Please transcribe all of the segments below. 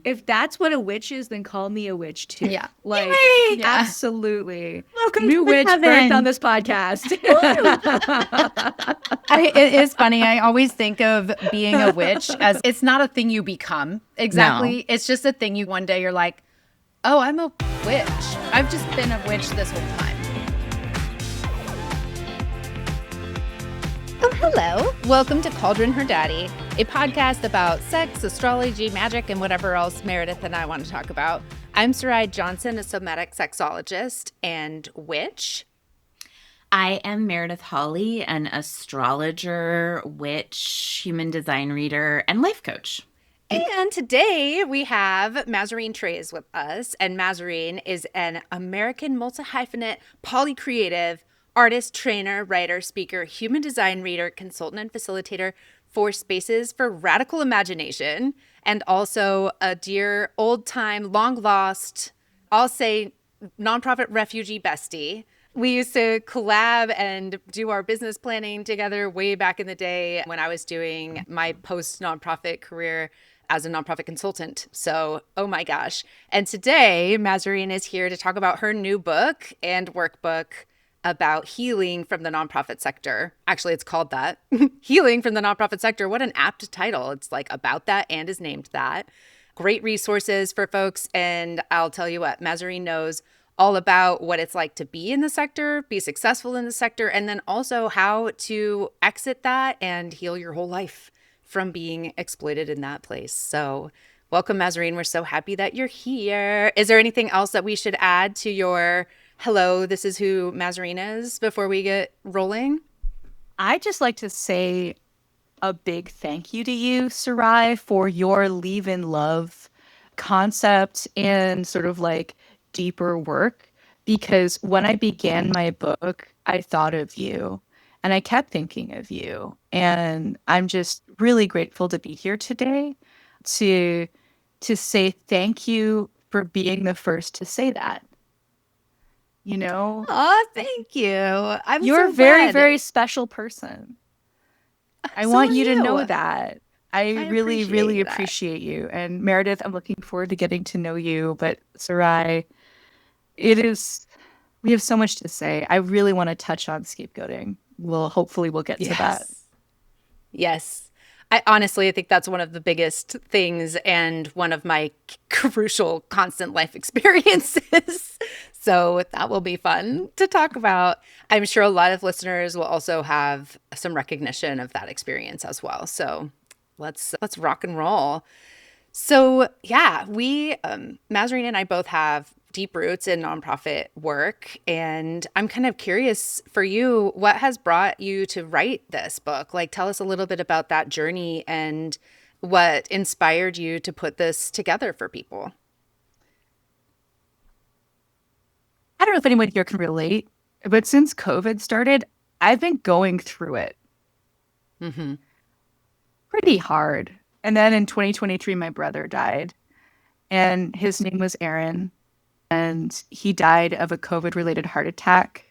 If that's what a witch is, then call me a witch too. Yeah. Like, Yay! Yeah. absolutely. Welcome New to the witch birthed Coven. on this podcast. It is funny. I always think of being a witch as it's not a thing you become No. exactly. It's just a thing you one day you're like, oh, I'm a witch. I've just been a witch this whole time. Oh, hello. Welcome to Cauldron Her Daddy, a podcast about sex, astrology, magic, and whatever else Meredith and I want to talk about. I'm Sarai Johnson, a somatic sexologist and witch. I am Meredith Holley, an astrologer, witch, human design reader, and life coach. And today we have Mazarine Treyz with us. And Mazarine is an American multi-hyphenate, polycreative artist, trainer, writer, speaker, human design reader, consultant, and facilitator for spaces for radical imagination. And also a dear old time, long lost, I'll say nonprofit refugee bestie. We used to collab and do our business planning together way back in the day when I was doing my post nonprofit career as a nonprofit consultant. So, oh my gosh. And today, Mazarine is here to talk about her new book and workbook about healing from the nonprofit sector. Actually, it's called that. Healing from the nonprofit sector. What an apt title. It's like about that and is named that. Great resources for folks. And I'll tell you what, Mazarine knows all about what it's like to be in the sector, be successful in the sector, and then also how to exit that and heal your whole life from being exploited in that place. So welcome, Mazarine. We're so happy that you're here. Is there anything else that we should add to your hello, this is who Mazarine is before we get rolling? I just like to say a big thank you to you, Sarai, for your leave in love concept and sort of like deeper work. Because when I began my book, I thought of you and I kept thinking of you. And I'm just really grateful to be here today to say thank you for being the first to say that. You know, Oh, thank you. I'm you're so a very, glad. very special person. I So want are you to know you. that. I I really, really appreciate that. appreciate you. And Meredith, I'm looking forward to getting to know you. But Sarai, it is, we have so much to say. I really want to touch on scapegoating. Hopefully we'll get to that. Yes. Yes. I think that's one of the biggest things and one of my crucial constant life experiences. So that will be fun to talk about. I'm sure a lot of listeners will also have some recognition of that experience as well. So let's rock and roll. So yeah, we Mazarine and I both have deep roots in nonprofit work, and I'm kind of curious for you, what has brought you to write this book? Like, tell us a little bit about that journey and what inspired you to put this together for people. I don't know if anyone here can relate, but since COVID started, I've been going through it Mm-hmm. pretty hard. And then in 2023, my brother died, and his name was Aaron. And he died of a COVID related heart attack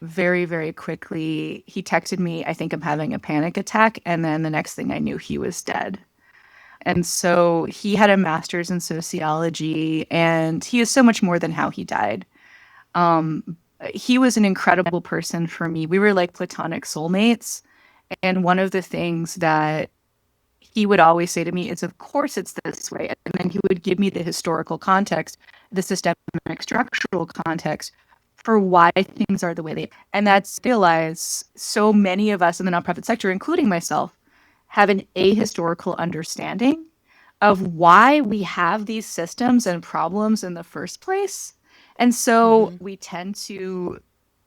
very, very quickly. He texted me, I think I'm having a panic attack. And then the next thing I knew, he was dead. And so he had a master's in sociology, and he is so much more than how he died. He was an incredible person for me. We were like platonic soulmates. And one of the things that he would always say to me is, of course it's this way. And then he would give me the historical context, the systemic structural context for why things are the way they are. And that's realize so many of us in the nonprofit sector, including myself, have an ahistorical understanding of why we have these systems and problems in the first place. And so Mm-hmm. we tend to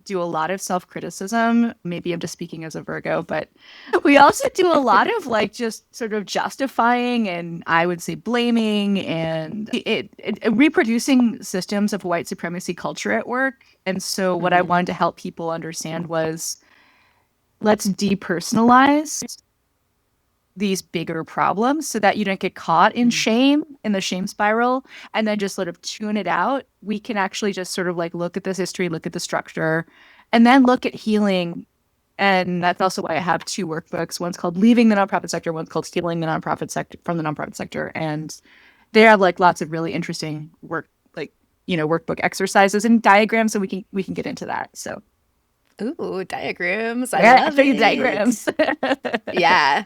do a lot of self-criticism. Maybe I'm just speaking as a Virgo, but we also do a lot of like just sort of justifying and I would say blaming and reproducing systems of white supremacy culture at work. And so what I Mm-hmm. wanted to help people understand was let's depersonalize these bigger problems so that you don't get caught in shame, in the shame spiral, and then just sort of tune it out. We can actually just sort of like look at this history, look at the structure, and then look at healing. And that's also why I have two workbooks. One's called Leaving the Nonprofit Sector, one's called Stealing the Nonprofit Sector from the Nonprofit Sector. And they have like lots of really interesting workbook exercises and diagrams, so we can get into that. So Ooh, diagrams. I yeah, I'll love show you it. diagrams. Yeah.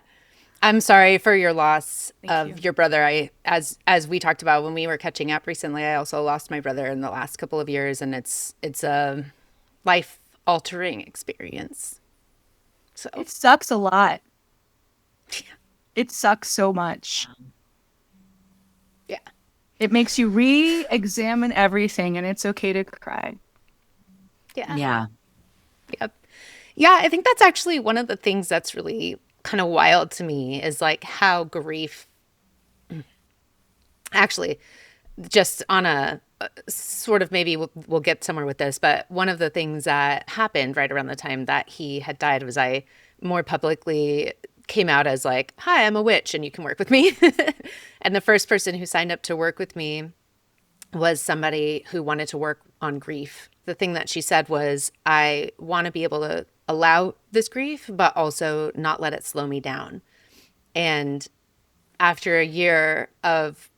I'm sorry for your loss Thank you. of your brother. As we talked about when we were catching up recently, I also lost my brother in the last couple of years, and it's a life altering experience. So It sucks a lot. It sucks so much. yeah. It makes you re-examine everything, and it's okay to cry. Yeah. Yeah. Yep. Yeah, I think that's actually one of the things that's really kind of wild to me is like how grief actually just on a sort of maybe we'll get somewhere with this, but one of the things that happened right around the time that he had died was I more publicly came out as like, hi, I'm a witch and you can work with me. And the first person who signed up to work with me was somebody who wanted to work on grief. The thing that she said was, I want to be able to allow this grief, but also not let it slow me down. And after a year of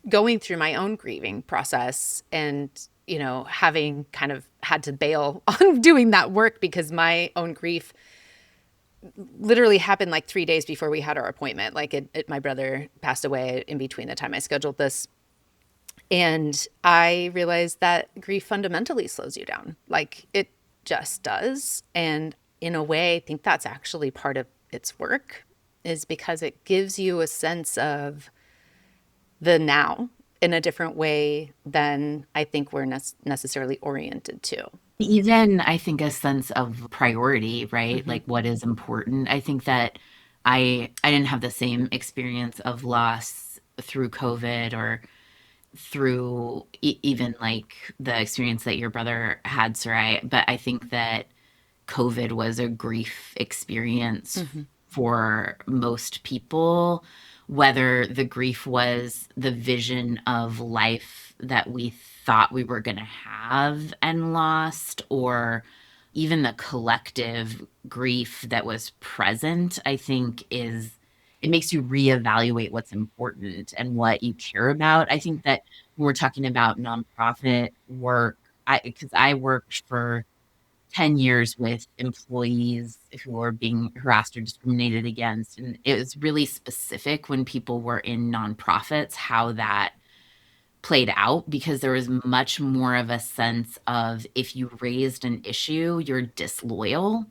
going through my own grieving process and, you know, having kind of had to bail on doing that work because my own grief literally happened like 3 days before we had our appointment. Like my brother passed away in between the time I scheduled this. And I realized that grief fundamentally slows you down. Like it just does. And in a way, I think that's actually part of its work, is because it gives you a sense of the now in a different way than I think we're necessarily oriented to. Even I think a sense of priority, right? Like what is important. I think that I didn't have the same experience of loss through COVID or through even like the experience that your brother had, Sarai. But I think that COVID was a grief experience for most people, whether the grief was the vision of life that we thought we were going to have and lost, or even the collective grief that was present, I think it makes you reevaluate what's important and what you care about. I think that when we're talking about nonprofit work, because I worked for 10 years with employees who were being harassed or discriminated against. And it was really specific when people were in nonprofits, how that played out, because there was much more of a sense of if you raised an issue, you're disloyal.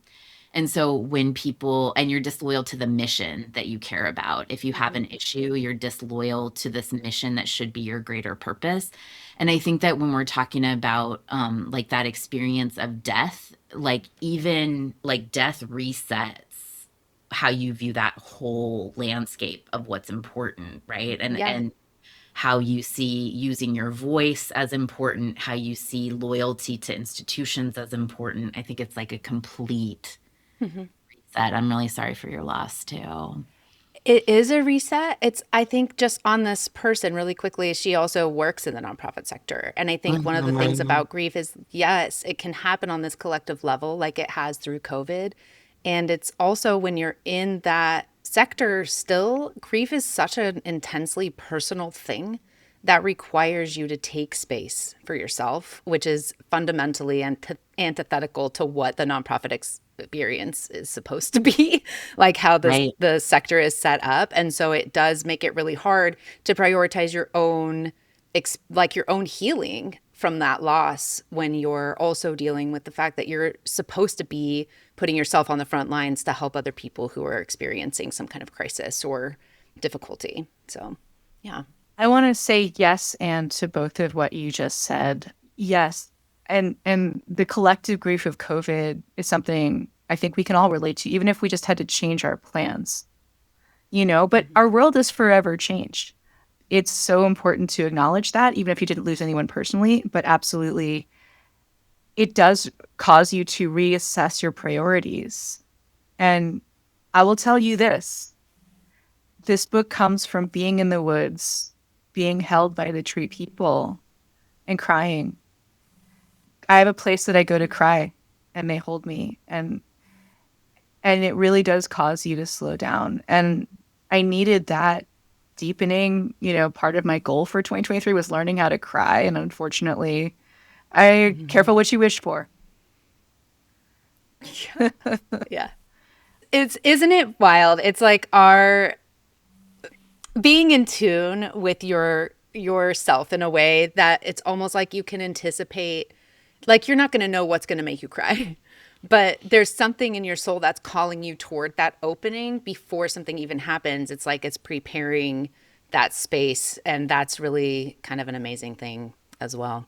And so when people, and you're disloyal to the mission that you care about. If you have an issue, you're disloyal to this mission that should be your greater purpose. And I think that when we're talking about like that experience of death, like even like death resets how you view that whole landscape of what's important, right? Yeah. And how you see using your voice as important, how you see loyalty to institutions as important. I think it's like a complete reset. I'm really sorry for your loss too. It is a reset. It's, I think, just on this person really quickly, she also works in the nonprofit sector. And I think one of the things about grief is, yes, it can happen on this collective level like it has through COVID. And it's also when you're in that sector still, grief is such an intensely personal thing that requires you to take space for yourself, which is fundamentally antithetical to what the nonprofit experience is supposed to be, like how Right. the sector is set up. And so it does make it really hard to prioritize your own like your own healing from that loss when you're also dealing with the fact that you're supposed to be putting yourself on the front lines to help other people who are experiencing some kind of crisis or difficulty. So, yeah. I want to say yes and to both of what you just said. Yes. And the collective grief of COVID is something I think we can all relate to, even if we just had to change our plans, but our world is forever changed. It's so important to acknowledge that, even if you didn't lose anyone personally, but absolutely, it does cause you to reassess your priorities. And I will tell you this book comes from being in the woods, being held by the tree people and crying. I have a place that I go to cry and they hold me, and it really does cause you to slow down. And I needed that deepening, part of my goal for 2023 was learning how to cry. And unfortunately, careful what you wish for. Yeah. Isn't it wild? It's like our being in tune with yourself in a way that it's almost like you can anticipate, like you're not going to know what's going to make you cry, but there's something in your soul that's calling you toward that opening before something even happens. It's like it's preparing that space, and that's really kind of an amazing thing as well.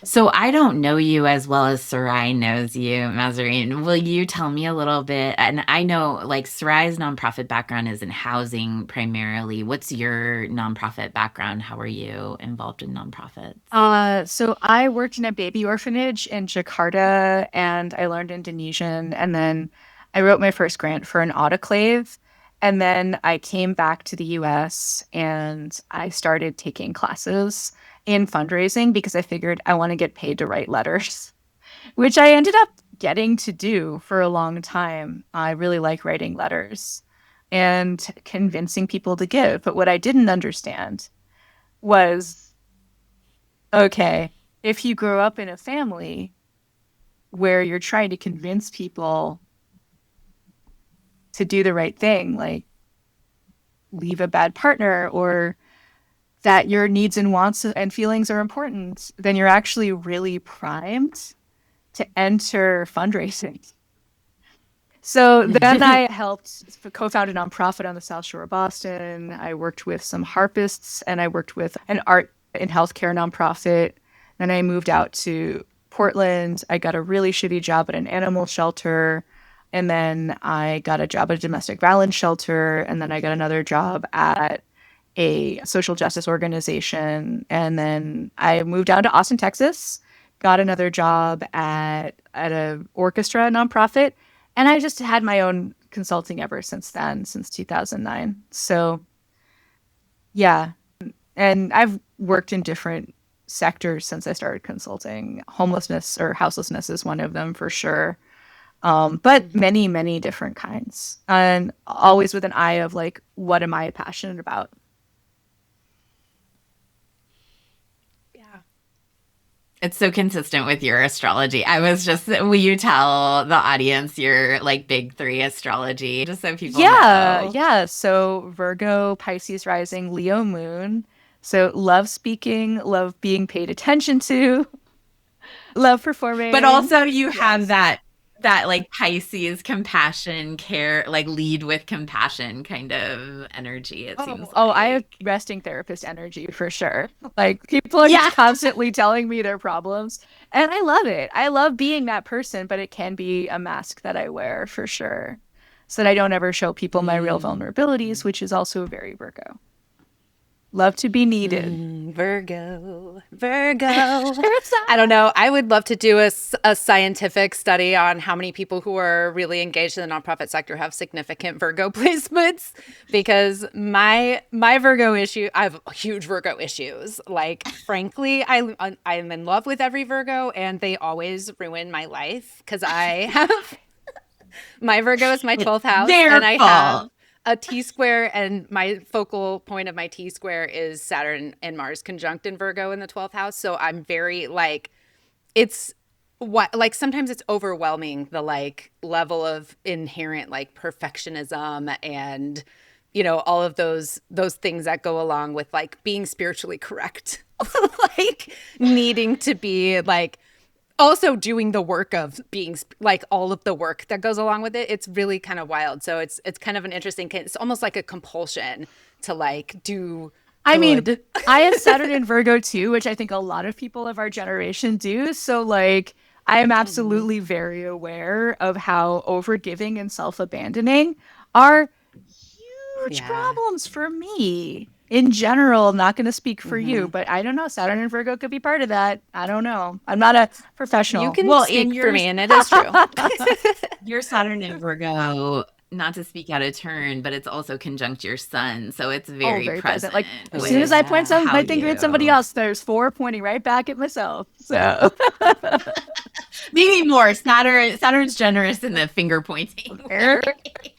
So I don't know you as well as Sarai knows you, Mazarine. Will you tell me a little bit? And I know like Sarai's nonprofit background is in housing primarily. What's your nonprofit background? How are you involved in nonprofits? So I worked in a baby orphanage in Jakarta, and I learned Indonesian, and then I wrote my first grant for an autoclave. And then I came back to the US and I started taking classes in fundraising because I figured I want to get paid to write letters, which I ended up getting to do for a long time. I really like writing letters and convincing people to give. But what I didn't understand was, okay, if you grow up in a family where you're trying to convince people to do the right thing, like leave a bad partner, or that your needs and wants and feelings are important, then you're actually really primed to enter fundraising. So then I helped co-found a nonprofit on the South Shore of Boston. I worked with some harpists, and I worked with an art and healthcare nonprofit. Then I moved out to Portland. I got a really shitty job at an animal shelter. And then I got a job at a domestic violence shelter. And then I got another job at a social justice organization. And then I moved down to Austin, Texas, got another job at an orchestra nonprofit. And I just had my own consulting ever since then, since 2009. So, yeah. And I've worked in different sectors since I started consulting. Homelessness or houselessness is one of them for sure. But many, many different kinds. And always with an eye of like, what am I passionate about? Yeah. It's so consistent with your astrology. Will you tell the audience your like big three astrology, just so people know? Yeah. So Virgo, Pisces rising, Leo moon. So love speaking, love being paid attention to, love performing. But also you have that like Pisces compassion, care, like lead with compassion kind of energy, it seems like. I have resting therapist energy for sure. Like people are just constantly telling me their problems, and I love it. I love being that person, but it can be a mask that I wear for sure, so that I don't ever show people my real vulnerabilities, which is also very Virgo. Love to be needed. Virgo. I don't know. I would love to do a scientific study on how many people who are really engaged in the nonprofit sector have significant Virgo placements, because my Virgo issue, I have huge Virgo issues. Like, frankly, I'm in love with every Virgo, and they always ruin my life because I have my Virgo is my 12th house, and I have a T-square, and my focal point of my T-square is Saturn and Mars conjunct in Virgo in the 12th house. So I'm very like, it's what, like sometimes it's overwhelming, the like level of inherent like perfectionism and, all of those things that go along with like being spiritually correct, like needing to be like, also doing the work of being like all of the work that goes along with it. It's really kind of wild. So it's kind of an interesting, it's almost like a compulsion to like do. I mean, I have Saturn in Virgo too, which I think a lot of people of our generation do. So like, I am absolutely very aware of how overgiving and self-abandoning are huge problems for me. In general, not going to speak for you, but I don't know. Saturn and Virgo could be part of that. I don't know. I'm not a professional. You can speak for me, and it is true. Your Saturn and Virgo, not to speak out of turn, but it's also conjunct your sun, so it's very present. Like as soon as I point my finger at somebody else, there's 4 pointing right back at myself. So maybe more. Saturn's generous in the finger pointing.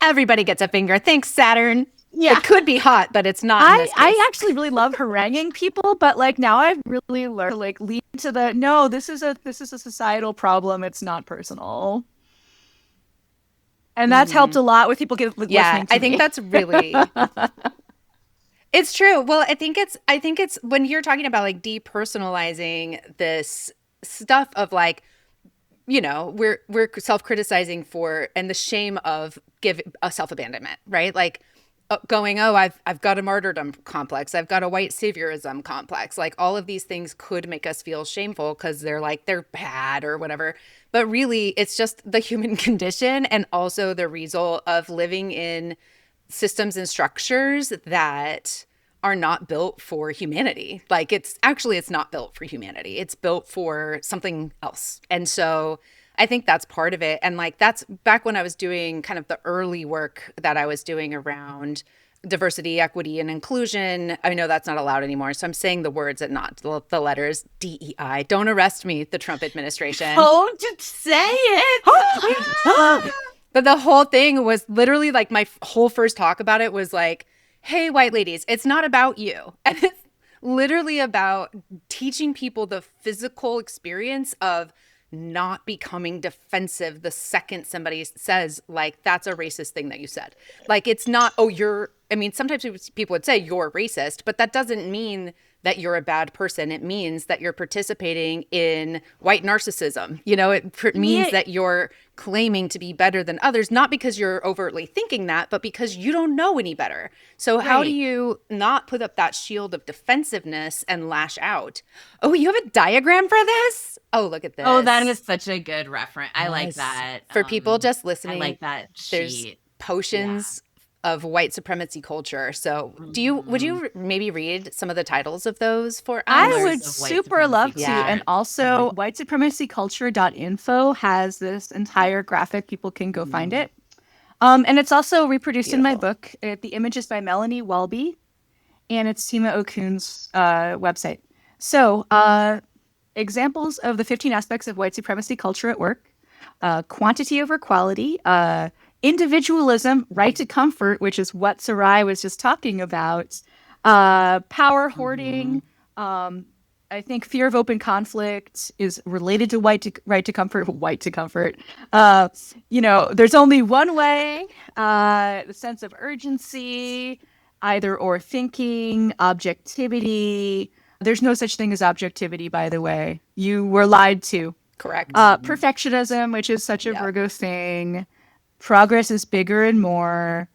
Everybody gets a finger. Thanks, Saturn. It could be hot, but it's not in this case. I actually really love haranguing people, but like now I've really learned to like lead to the no, this is a societal problem. It's not personal. And that's helped a lot with people listening to I me. think that's really it's true. Well, I think it's when you're talking about like depersonalizing this stuff of like, you know, we're self-criticizing for and the shame of a self-abandonment, right? Like going, oh, I've got a martyrdom complex, I've got a white saviorism complex. Like all of these things could make us feel shameful because they're bad or whatever. But really, it's just the human condition and also the result of living in systems and structures that are not built for humanity. Like it's not built for humanity. It's built for something else. And so I think that's part of it. And like that's back when I was doing kind of the early work that I was doing around diversity, equity, and inclusion. I know that's not allowed anymore. So I'm saying the words and not the letters. DEI. Don't arrest me, the Trump administration. Don't say it. But the whole thing was literally like my whole first talk about it was like, hey, white ladies, it's not about you. And it's literally about teaching people the physical experience of not becoming defensive the second somebody says like that's a racist thing that you said. Like it's not, oh, sometimes people would say you're racist, but that doesn't mean that you're a bad person. It means that you're participating in white narcissism. You know, it means that you're claiming to be better than others, not because you're overtly thinking that, but because you don't know any better. So how do you not put up that shield of defensiveness and lash out? Oh, you have a diagram for this? Oh, look at this. Oh, that is such a good reference. I like that. For people just listening, I like that sheet. There's potions of white supremacy culture. So would you maybe read some of the titles of those for us? I would super love to. And also whitesupremacyculture.info has this entire graphic. People can go find it. And it's also reproduced in my book. The image is by Melanie Welby, and it's Tima Okun's website. So examples of the 15 aspects of white supremacy culture at work: quantity over quality, individualism, right to comfort, which is what Sarai was just talking about, power hoarding. I think fear of open conflict is related to right to comfort. White to comfort. There's only one way. The sense of urgency, either or thinking, objectivity. There's no such thing as objectivity, by the way. You were lied to. Correct. Perfectionism, which is such a Virgo thing. Progress is bigger and more.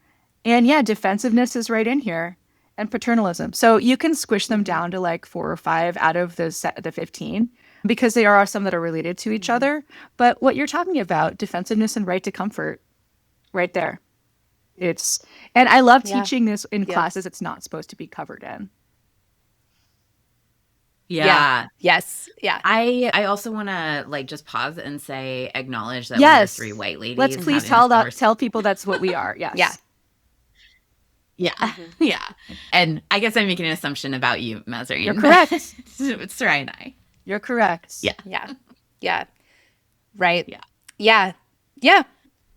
And defensiveness is right in here. And paternalism. So you can squish them down to like 4 or 5 out of the 15 because there are some that are related to each other. But what you're talking about, defensiveness and right to comfort, right there. And I love teaching this in classes it's not supposed to be covered in. Yeah. Yes. Yeah. I also want to like just pause and acknowledge that we're 3 white ladies. Let's please tell people that's what we are. Yes. Yeah. Yeah. Yeah. And I guess I'm making an assumption about you, Mazarine. You're correct. It's Sarai and I. You're correct. Yeah. Yeah. Yeah. Right. Yeah. Yeah. Yeah.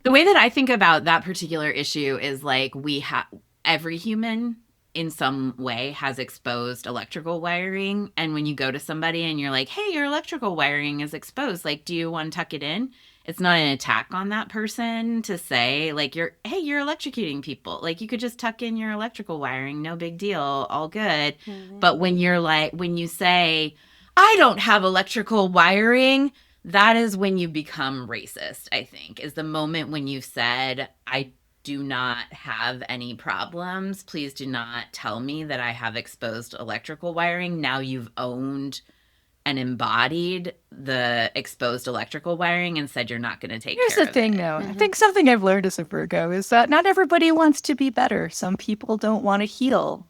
The way that I think about that particular issue is like every human in some way has exposed electrical wiring. And when you go to somebody and you're like, hey, your electrical wiring is exposed, like, do you want to tuck it in? It's not an attack on that person to say like, you're electrocuting people. Like you could just tuck in your electrical wiring. No big deal. All good. Mm-hmm. But when you say, I don't have electrical wiring, that is when you become racist, I think, is the moment when you've said, I do not have any problems. Please do not tell me that I have exposed electrical wiring. Now you've owned and embodied the exposed electrical wiring and said you're not going to take care of it. Here's the thing, though. Mm-hmm. I think something I've learned as a Virgo is that not everybody wants to be better. Some people don't want to heal.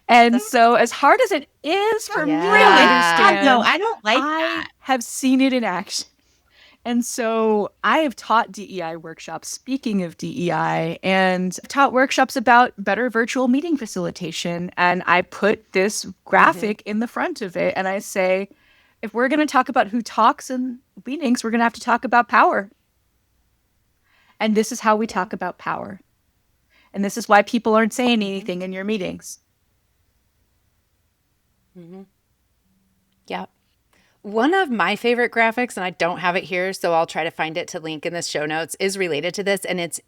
And so as hard as it is for me to understand, no, I don't like that. I have seen it in action. And so I have taught DEI workshops, speaking of DEI, and taught workshops about better virtual meeting facilitation. And I put this graphic in the front of it. And I say, if we're going to talk about who talks in meetings, we're going to have to talk about power. And this is how we talk about power. And this is why people aren't saying anything in your meetings. Yeah. One of my favorite graphics, and I don't have it here, so I'll try to find it to link in the show notes, is related to this. And it's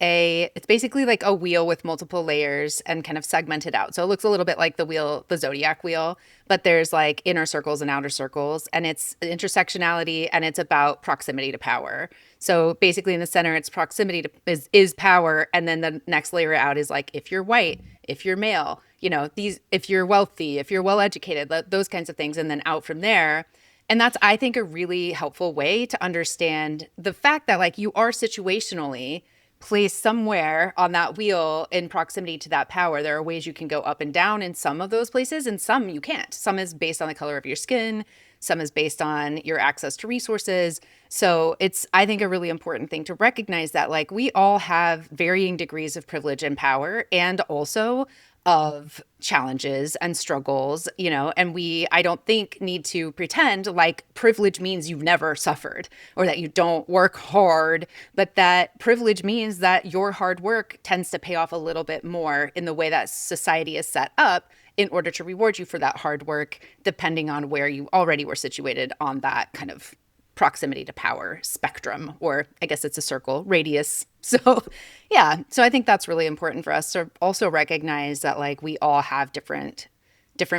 basically like a wheel with multiple layers and kind of segmented out. So it looks a little bit like the zodiac wheel, but there's like inner circles and outer circles, and it's intersectionality, and it's about proximity to power. So basically in the center, it's proximity to is power. And then the next layer out is like, if you're white, if you're male, if you're wealthy, if you're well educated, those kinds of things. And then out from there. And that's, I think, a really helpful way to understand the fact that like you are situationally placed somewhere on that wheel in proximity to that power. There are ways you can go up and down in some of those places, and some you can't. Some is based on the color of your skin. Some is based on your access to resources. So it's, I think, a really important thing to recognize that like we all have varying degrees of privilege and power, and also of challenges and struggles, and I don't think need to pretend like privilege means you've never suffered or that you don't work hard, but that privilege means that your hard work tends to pay off a little bit more in the way that society is set up in order to reward you for that hard work, depending on where you already were situated on that kind of proximity to power spectrum, or I guess it's a circle radius. So yeah, so I think that's really important for us to also recognize that like we all have different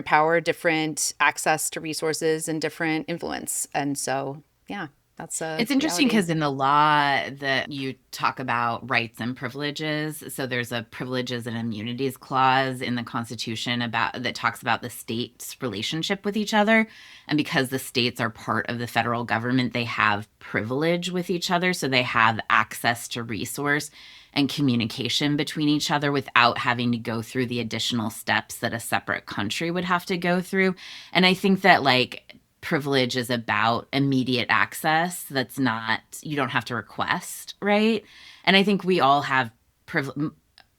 power, different access to resources, and different influence. And so yeah, that's It's interesting because in the law that you talk about rights and privileges. So there's a privileges and immunities clause in the Constitution that talks about the states' relationship with each other. And because the states are part of the federal government, they have privilege with each other. So they have access to resource and communication between each other without having to go through the additional steps that a separate country would have to go through. And I think that like privilege is about immediate access. That's not, you don't have to request, right? And I think we all have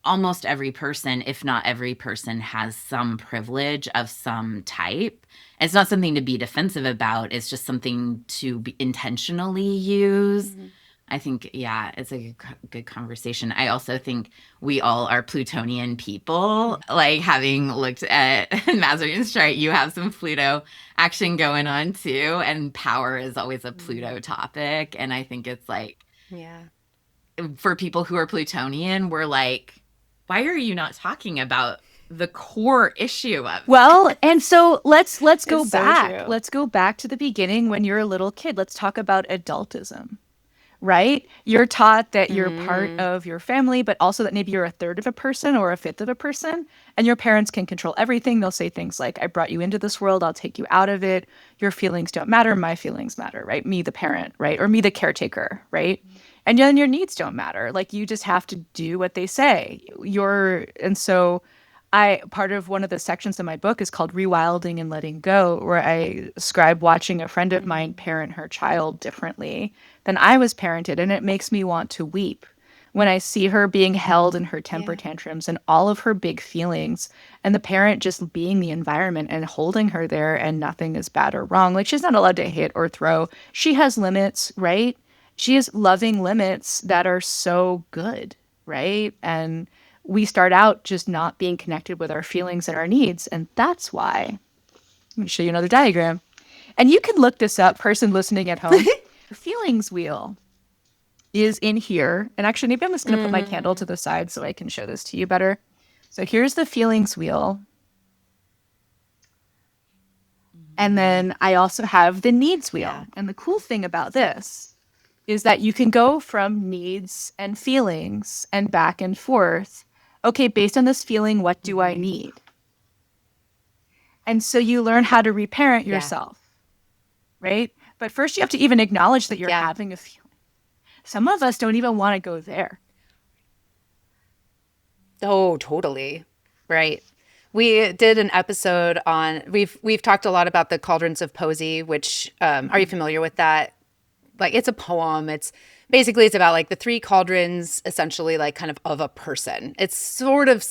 almost every person, if not every person, has some privilege of some type. And it's not something to be defensive about. It's just something to intentionally use. Mm-hmm. I think, yeah, it's a good conversation. I also think we all are Plutonian people. Like having looked at Mazarine's chart, you have some Pluto action going on too. And power is always a Pluto topic. And I think it's like, yeah, for people who are Plutonian, we're like, why are you not talking about the core issue of it? Well, and so let's go back. So let's go back to the beginning when you're a little kid. Let's talk about adultism. Right? You're taught that you're part of your family, but also that maybe you're a third of a person or a fifth of a person, and your parents can control everything. They'll say things like, I brought you into this world, I'll take you out of it. Your feelings don't matter, my feelings matter, right? Me, the parent, right? Or me, the caretaker, right? And then your needs don't matter. Like you just have to do what they say. Part of one of the sections of my book is called Rewilding and Letting Go, where I describe watching a friend of mine parent her child differently than I was parented. And it makes me want to weep when I see her being held in her temper tantrums and all of her big feelings, and the parent just being the environment and holding her there, and nothing is bad or wrong. Like she's not allowed to hit or throw. She has limits, right? She has loving limits that are so good, right? And we start out just not being connected with our feelings and our needs. And that's why. Let me show you another diagram. And you can look this up, person listening at home. The feelings wheel is in here. And actually, maybe I'm just going to put my candle to the side so I can show this to you better. So here's the feelings wheel. And then I also have the needs wheel. Yeah. And the cool thing about this is that you can go from needs and feelings and back and forth. Okay, based on this feeling, what do I need? And so you learn how to reparent yourself, right? But first you have to even acknowledge that you're having a feeling. Some of us don't even want to go there. Oh, totally. Right. We did an episode on, we've talked a lot about the Cauldrons of Poesy, which, are you familiar with that? Like it's a poem. It's about like the three cauldrons, essentially like kind of a person. It's sort of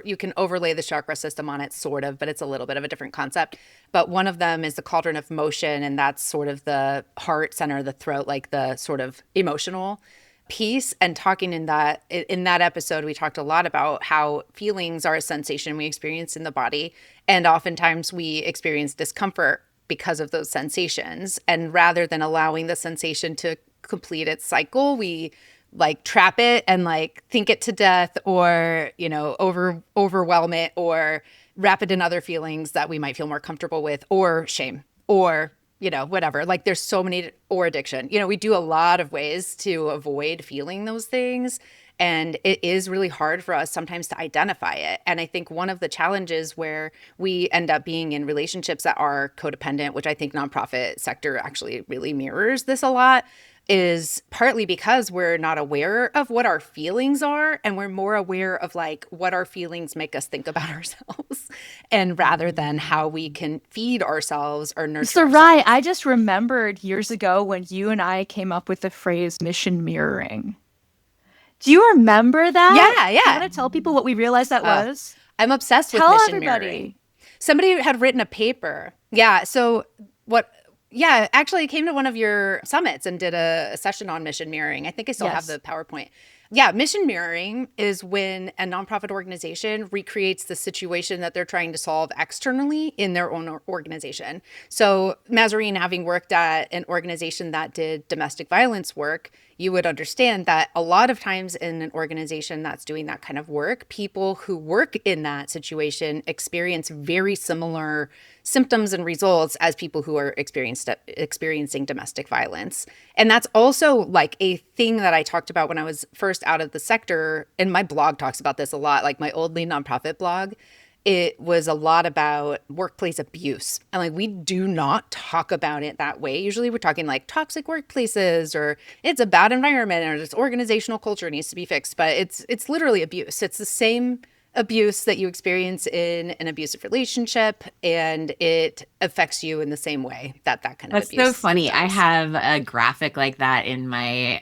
you can overlay the chakra system on it sort of, but it's a little bit of a different concept. But one of them is the cauldron of motion. And that's sort of the heart center, the throat, like the sort of emotional piece and talking in that episode, we talked a lot about how feelings are a sensation we experience in the body, and oftentimes we experience discomfort because of those sensations, and rather than allowing the sensation to complete its cycle, we like trap it and like think it to death, or overwhelm it, or wrap it in other feelings that we might feel more comfortable with, or shame, or whatever. Like there's so many, or addiction. We do a lot of ways to avoid feeling those things. And it is really hard for us sometimes to identify it. And I think one of the challenges where we end up being in relationships that are codependent, which I think nonprofit sector actually really mirrors this a lot, is partly because we're not aware of what our feelings are, and we're more aware of like what our feelings make us think about ourselves, and rather than how we can feed ourselves or nurture Sarai, ourselves. I just remembered years ago when you and I came up with the phrase mission mirroring. Do you remember that? Yeah, Do you yeah. want to tell people what we realized that was? I'm obsessed with Tell mission everybody. mirroring. Somebody had written a paper. Yeah. So what? Yeah, actually, I came to one of your summits and did a session on mission mirroring. I think I still have the PowerPoint. Yeah, mission mirroring is when a nonprofit organization recreates the situation that they're trying to solve externally in their own organization. So Mazarine, having worked at an organization that did domestic violence work, you would understand that a lot of times in an organization that's doing that kind of work, people who work in that situation experience very similar symptoms and results as people who are experiencing domestic violence. And that's also like a thing that I talked about when I was first out of the sector. And my blog talks about this a lot, like my old lead nonprofit blog. It was a lot about workplace abuse. And like, we do not talk about it that way. Usually we're talking like toxic workplaces, or it's a bad environment, or this organizational culture needs to be fixed. But it's literally abuse. It's the same abuse that you experience in an abusive relationship, and it affects you in the same way that kind of That's abuse so funny. I does. have a graphic like that in my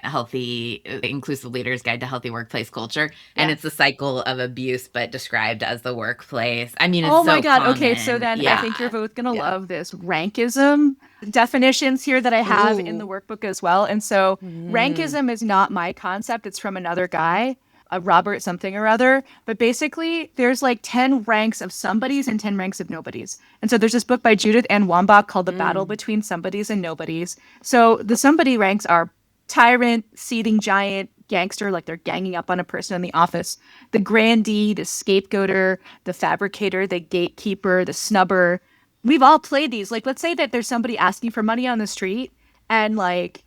inclusive leaders guide to healthy workplace culture. And it's a cycle of abuse, but described as the workplace. I mean, it's Oh my so God. common. Okay, so then I think you're both going to Yeah. love this rankism definitions here that I have in the workbook as well. And so rankism is not my concept. It's from another guy, Robert something or other. But basically, there's like 10 ranks of somebodies and 10 ranks of nobodies. And so there's this book by Judith Ann Wambach called The Battle Between Somebodies and Nobodies. So the somebody ranks are tyrant, seething giant, gangster, like they're ganging up on a person in the office, the grandee, the scapegoater, the fabricator, the gatekeeper, the snubber. We've all played these. Like, let's say that there's somebody asking for money on the street, and like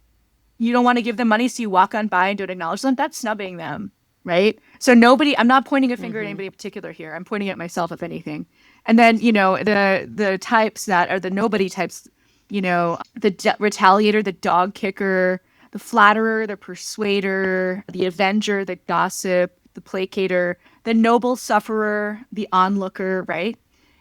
you don't want to give them money, so you walk on by and don't acknowledge them. That's snubbing them, right? So nobody, I'm not pointing a finger at anybody in particular here. I'm pointing at myself, if anything. And then, the types that are the nobody types, the retaliator, the dog kicker, the flatterer, the persuader, the avenger, the gossip, the placater, the noble sufferer, the onlooker, right?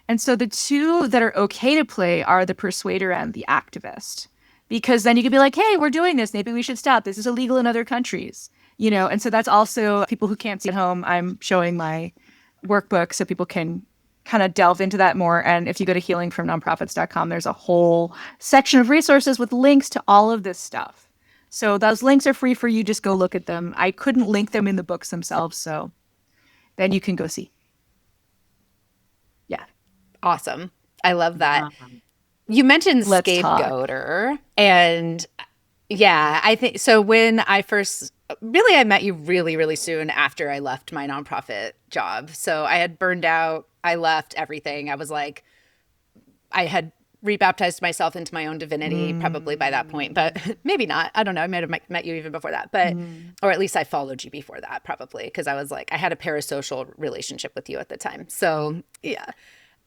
And so the two that are okay to play are the persuader and the activist. Because then you could be like, hey, we're doing this. Maybe we should stop. This is illegal in other countries. And so that's also people who can't see at home. I'm showing my workbook so people can kind of delve into that more. And if you go to healingfromnonprofits.com, there's a whole section of resources with links to all of this stuff. So those links are free for you. Just go look at them. I couldn't link them in the books themselves. So then you can go see. Yeah. Awesome. I love that. You mentioned scapegoater. And yeah, I think so. When I first I met you really, really soon after I left my nonprofit job. So I had burned out. I left everything. I was like, I had rebaptized myself into my own divinity probably by that point, but maybe not. I don't know. I might have met you even before that, but, or at least I followed you before that probably. Because I was like, I had a parasocial relationship with you at the time. So yeah.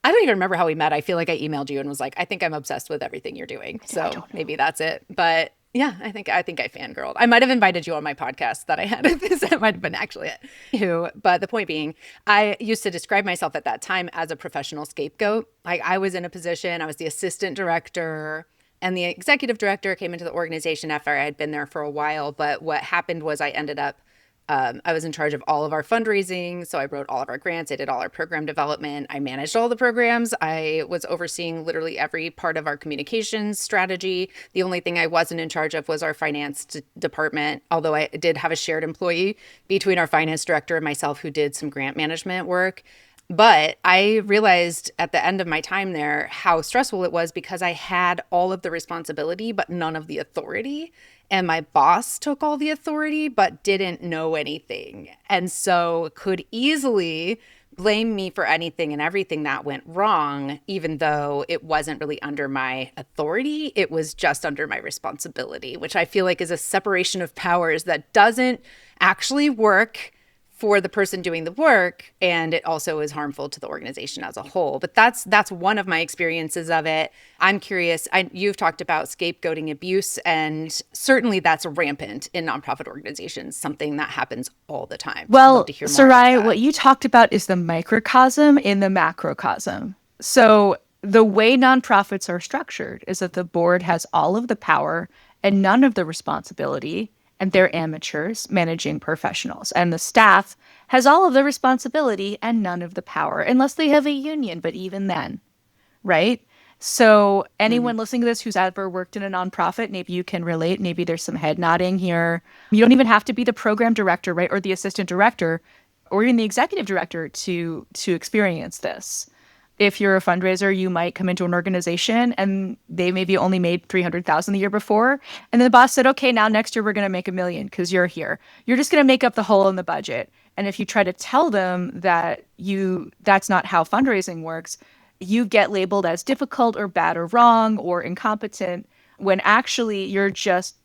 I don't even remember how we met. I feel like I emailed you and was like, I think I'm obsessed with everything you're doing. So maybe that's it. But yeah, I think I fangirled. I might have invited you on my podcast that I had. That might have been actually it. But the point being, I used to describe myself at that time as a professional scapegoat. Like I was in a position, I was the assistant director, and the executive director came into the organization after I had been there for a while. But what happened was I ended up I was in charge of all of our fundraising. So I wrote all of our grants. I did all our program development. I managed all the programs. I was overseeing literally every part of our communications strategy. The only thing I wasn't in charge of was our finance department, although I did have a shared employee between our finance director and myself who did some grant management work. But I realized at the end of my time there how stressful it was because I had all of the responsibility, but none of the authority. And my boss took all the authority, but didn't know anything. And so could easily blame me for anything and everything that went wrong, even though it wasn't really under my authority. It was just under my responsibility, which I feel like is a separation of powers that doesn't actually work for the person doing the work, and it also is harmful to the organization as a whole. But that's one of my experiences of it. I'm curious, you've talked about scapegoating abuse, and certainly that's rampant in nonprofit organizations, something that happens all the time. Well, Sarai, what you talked about is the microcosm in the macrocosm. So the way nonprofits are structured is that the board has all of the power and none of the responsibility, and they're amateurs managing professionals. And the staff has all of the responsibility and none of the power, unless they have a union, but even then, right? So anyone listening to this who's ever worked in a nonprofit, maybe you can relate. Maybe there's some head nodding here. You don't even have to be the program director, right? Or the assistant director, or even the executive director to experience this. If you're a fundraiser, you might come into an organization and they maybe only made $300,000 the year before. And then the boss said, okay, now next year we're going to make $1 million because you're here. You're just going to make up the hole in the budget. And if you try to tell them that that's not how fundraising works, you get labeled as difficult or bad or wrong or incompetent when actually you're just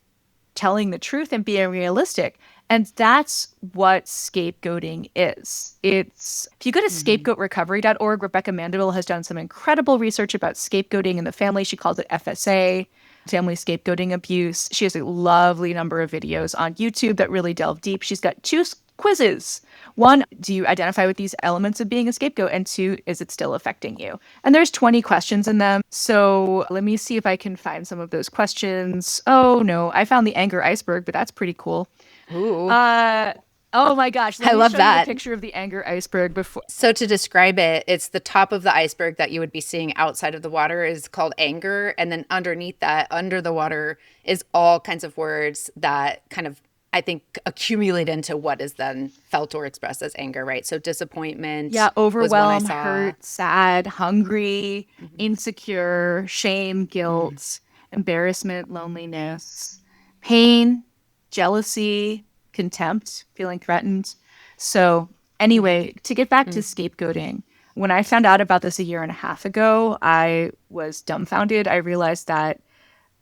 telling the truth and being realistic. And that's what scapegoating is. If you go to scapegoatrecovery.org, Rebecca Mandeville has done some incredible research about scapegoating in the family. She calls it FSA, family scapegoating abuse. She has a lovely number of videos on YouTube that really delve deep. She's got 2 quizzes. 1, do you identify with these elements of being a scapegoat? And 2, is it still affecting you? And there's 20 questions in them. So let me see if I can find some of those questions. Oh, no, I found the anger iceberg, but that's pretty cool. Ooh. Oh my gosh. I love that. A picture of the anger iceberg before. So to describe it, it's the top of the iceberg that you would be seeing outside of the water is called anger. And then underneath that, under the water, is all kinds of words that kind of, I think, accumulate into what is then felt or expressed as anger, right? So disappointment. Yeah, overwhelm, hurt, sad, hungry, insecure, shame, guilt, embarrassment, loneliness, pain, jealousy, contempt, feeling threatened. So anyway, to get back to scapegoating, when I found out about this 1.5 years ago, I was dumbfounded. I realized that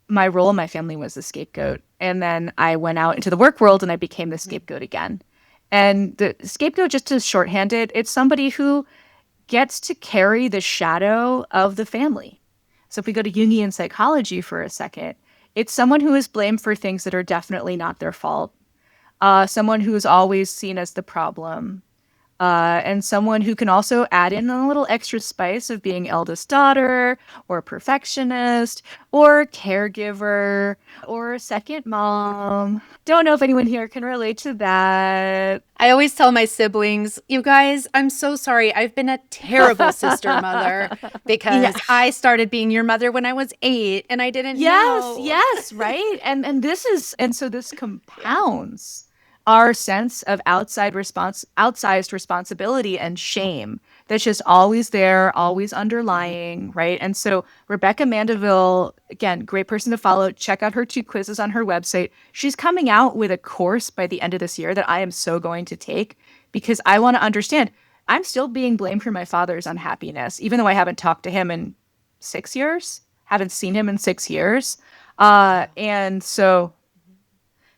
my role in my family was the scapegoat. And then I went out into the work world and I became the scapegoat again. And the scapegoat, just to shorthand it, it's somebody who gets to carry the shadow of the family. So if we go to Jungian psychology for a second, it's someone who is blamed for things that are definitely not their fault. Someone who is always seen as the problem. And someone who can also add in a little extra spice of being eldest daughter or perfectionist or caregiver or second mom. Don't know if anyone here can relate to that. I always tell my siblings, you guys, I'm so sorry. I've been a terrible sister mother because I started being your mother when I was 8 and I didn't know. Yes, right? And so this compounds our sense of outsized responsibility and shame that's just always there, always underlying, right? And so Rebecca Mandeville, again, great person to follow. Check out her 2 quizzes on her website. She's coming out with a course by the end of this year that I am so going to take because I want to understand. I'm still being blamed for my father's unhappiness, even though I haven't talked to him in 6 years, haven't seen him in 6 years. And so...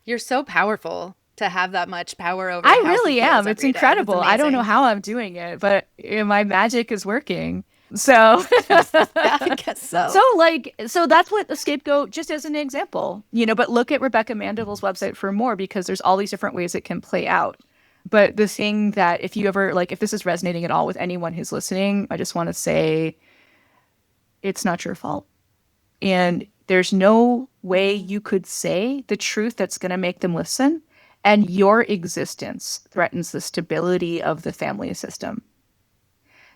You're so powerful to have that much power over. I really am. It's incredible. I don't know how I'm doing it, but my magic is working. So I guess so. So that's what the scapegoat, just as an example, but look at Rebecca Mandeville's website for more because there's all these different ways it can play out. But the thing that if you ever, if this is resonating at all with anyone who's listening, I just want to say it's not your fault. And there's no way you could say the truth that's going to make them listen. and your existence threatens the stability of the family system.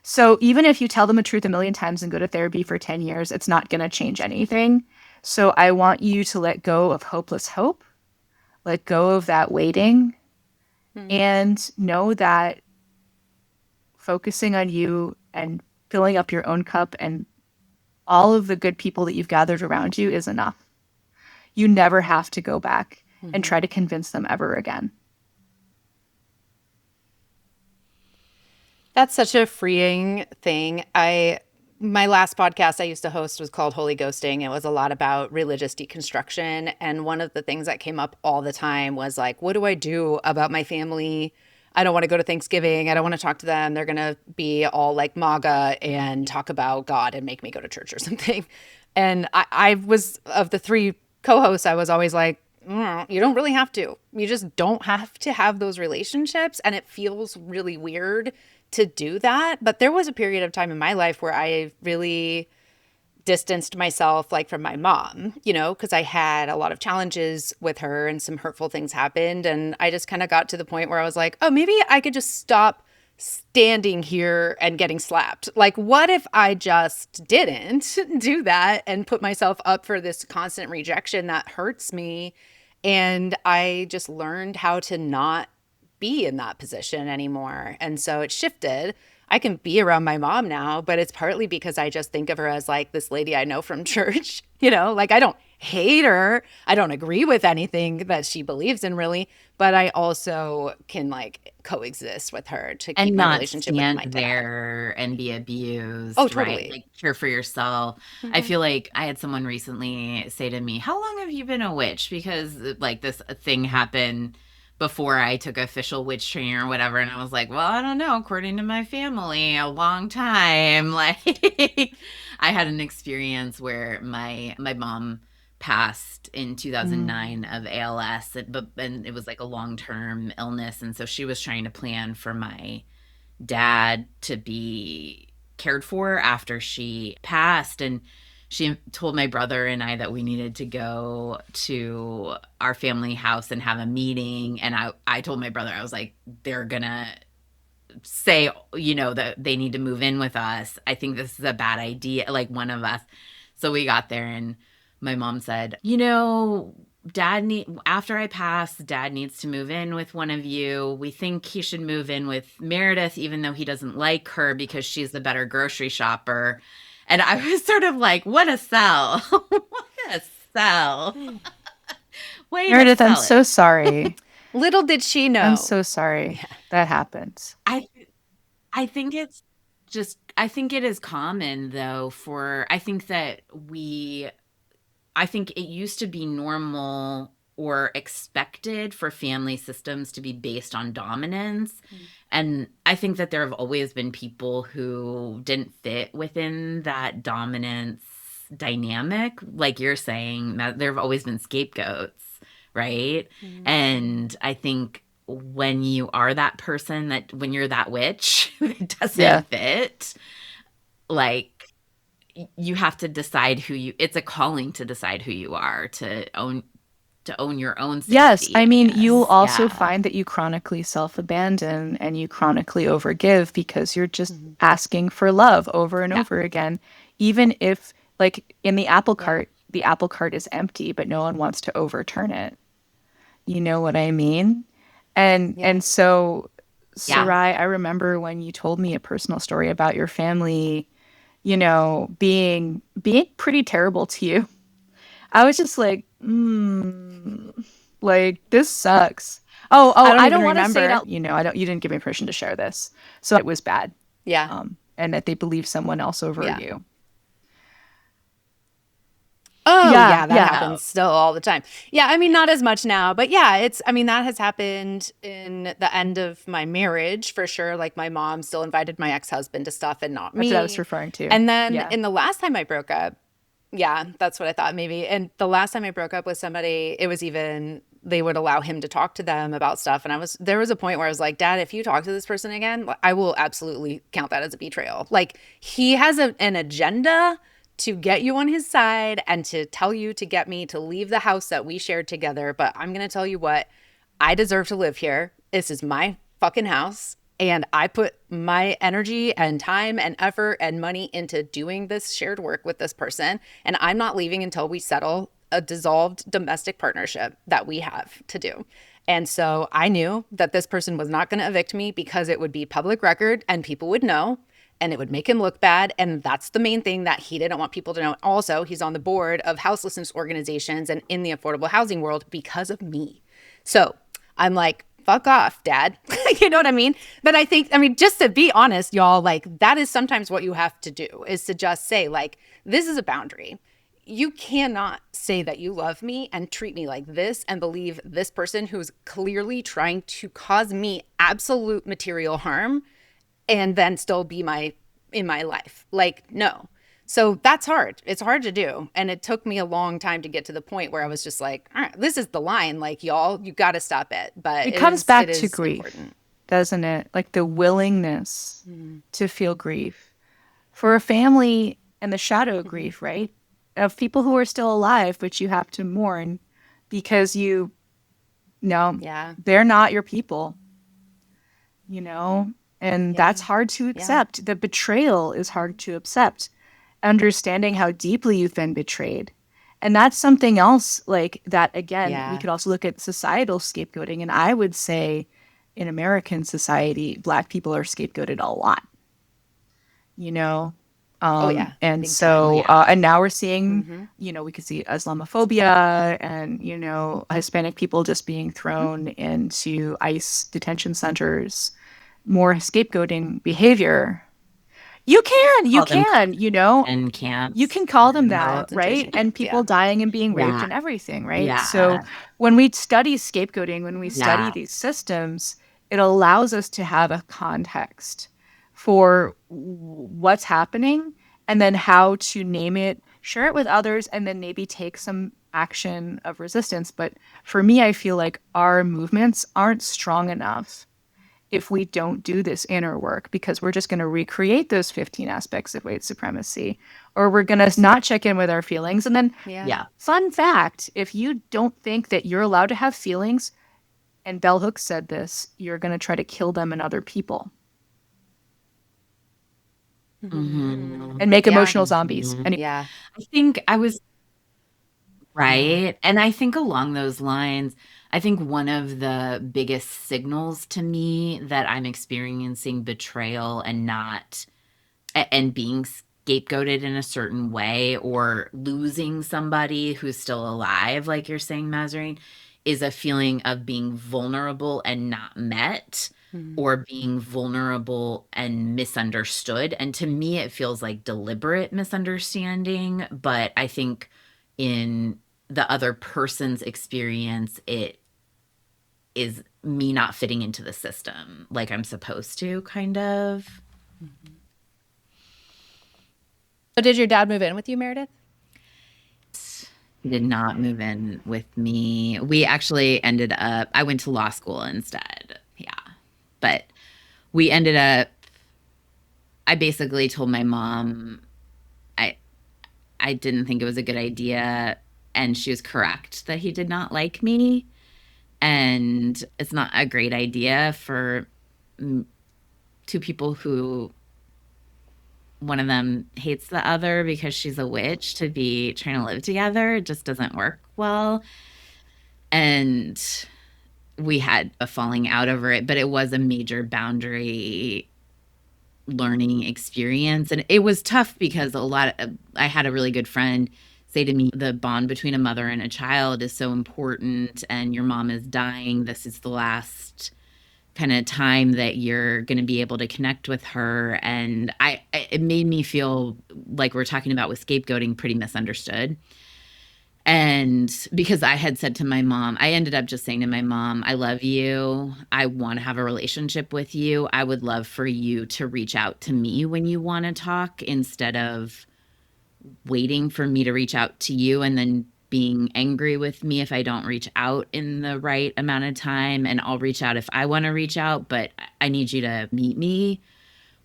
So even if you tell them the truth a million times and go to therapy for 10 years, it's not going to change anything. So I want you to let go of hopeless hope, let go of that waiting, and know that focusing on you and filling up your own cup and all of the good people that you've gathered around you is enough. You never have to go back and try to convince them ever again. That's such a freeing thing. My last podcast I used to host was called Holy Ghosting. It was a lot about religious deconstruction. And one of the things that came up all the time was like, what do I do about my family? I don't want to go to Thanksgiving. I don't want to talk to them. They're going to be all like MAGA and talk about God and make me go to church or something. And I was, of the three co-hosts, I was always like, you don't really have to. You just don't have to have those relationships. And it feels really weird to do that. But there was a period of time in my life where I really distanced myself like from my mom, because I had a lot of challenges with her and some hurtful things happened. And I just kind of got to the point where I was like, oh, maybe I could just stop standing here and getting slapped. Like, what if I just didn't do that and put myself up for this constant rejection that hurts me? And I just learned how to not be in that position anymore. And so it shifted. I can be around my mom now, but it's partly because I just think of her as like this lady I know from church, like I don't hate her. I don't agree with anything that she believes in really, but I also can like coexist with her to keep my relationship with my dad. And not stand there and be abused. Oh, totally. Right? Like care for yourself. I feel like I had someone recently say to me, how long have you been a witch? Because like this thing happened before I took official witch training or whatever. And I was like, well, I don't know. According to my family, a long time. Like I had an experience where my mom passed in 2009 of ALS, and it was like a long-term illness. And so she was trying to plan for my dad to be cared for after she passed. And she told my brother and I that we needed to go to our family house and have a meeting. And I told my brother, I was like, they're going to say, that they need to move in with us. I think this is a bad idea, like one of us. So we got there and my mom said, after I pass, Dad needs to move in with one of you. We think he should move in with Meredith, even though he doesn't like her because she's the better grocery shopper. And I was sort of like, what a sell. What a sell. Meredith, I'm so sorry. Little did she know. I'm so sorry that happened. I think it is common though I think it used to be normal or expected for family systems to be based on dominance. And I think that there have always been people who didn't fit within that dominance dynamic. Like you're saying, there have always been scapegoats, right? And I think when you are that person, that when you're that witch it doesn't fit, like you have to decide it's a calling to decide who you are, to own your own safety. Yes, I mean, you'll also find that you chronically self-abandon and you chronically overgive because you're just asking for love over and over again. Even if, like, in the apple cart is empty, but no one wants to overturn it. You know what I mean? And so, Sarai, I remember when you told me a personal story about your family, being pretty terrible to you. I was just like, like this sucks. I don't want to say it out. You didn't give me permission to share this, so it was bad. Yeah. And that they believe someone else over you. Oh, that happens still all the time. Yeah, I mean, not as much now, but that has happened in the end of my marriage for sure. Like my mom still invited my ex-husband to stuff and not me. That's what I was referring to. And then in the last time I broke up, that's what I thought maybe. And the last time I broke up with somebody, it was even, they would allow him to talk to them about stuff. And there was a point where I was like, Dad, if you talk to this person again, I will absolutely count that as a betrayal. Like he has an agenda to get you on his side and to tell you to get me to leave the house that we shared together. But I'm going to tell you what, I deserve to live here. This is my fucking house. And I put my energy and time and effort and money into doing this shared work with this person. And I'm not leaving until we settle a dissolved domestic partnership that we have to do. And so I knew that this person was not going to evict me because it would be public record and people would know and it would make him look bad. And that's the main thing that he didn't want people to know. Also, he's on the board of houselessness organizations and in the affordable housing world because of me. So I'm like, fuck off, Dad. You know what I mean? But I think, just to be honest, y'all, like that is sometimes what you have to do is to just say, like, this is a boundary. You cannot say that you love me and treat me like this and believe this person who's clearly trying to cause me absolute material harm and then still be in my life. Like, no. So that's hard. It's hard to do. And it took me a long time to get to the point where I was just like, all right, this is the line. Like, y'all, you got to stop it. But It comes back to grief, important. doesn't it? Like the willingness to feel grief for a family and the shadow of grief, right? Of people who are still alive, but you have to mourn because they're not your people, and that's hard to accept. The betrayal is hard to accept, understanding how deeply you've been betrayed. And that's something else like that. Again, we could also look at societal scapegoating. And I would say in American society, Black people are scapegoated a lot, And so, and now we're seeing, we could see Islamophobia and, Hispanic people just being thrown into ICE detention centers, more scapegoating behavior. You can, And camps. you can call them that, right? And people dying and being raped and everything, right? Yeah. So when we study scapegoating, when we study these systems, it allows us to have a context for what's happening and then how to name it, share it with others, and then maybe take some action of resistance. But for me, I feel like our movements aren't strong enough if we don't do this inner work, because we're just going to recreate those 15 aspects of white supremacy, or we're going to not check in with our feelings. And then, fun fact, if you don't think that you're allowed to have feelings, and Bell Hooks said this, you're going to try to kill them and other people. And make emotional zombies. And I think I was right. And I think along those lines, I think one of the biggest signals to me that I'm experiencing betrayal and being scapegoated in a certain way or losing somebody who's still alive, like you're saying, Mazarine, is a feeling of being vulnerable and not met. Or being vulnerable and misunderstood. And to me, it feels like deliberate misunderstanding. But I think in the other person's experience, it is me not fitting into the system like I'm supposed to, kind of. So did your dad move in with you, Meredith? He did not move in with me. We actually ended up, I went to law school instead. Yeah. But we ended up, I basically told my mom I didn't think it was a good idea, and she was correct that he did not like me, and it's not a great idea for two people who one of them hates the other because she's a witch to be trying to live together. It just doesn't work well. And we had a falling out over it, but it was a major boundary learning experience. And it was tough because I had a really good friend say to me, the bond between a mother and a child is so important, and your mom is dying. This is the last kind of time that you're going to be able to connect with her. And it made me feel like we're talking about with scapegoating, pretty misunderstood. And because I had said to my mom, I ended up just saying to my mom, I love you. I want to have a relationship with you. I would love for you to reach out to me when you want to talk, instead of waiting for me to reach out to you and then being angry with me if I don't reach out in the right amount of time. And I'll reach out if I want to reach out, but I need you to meet me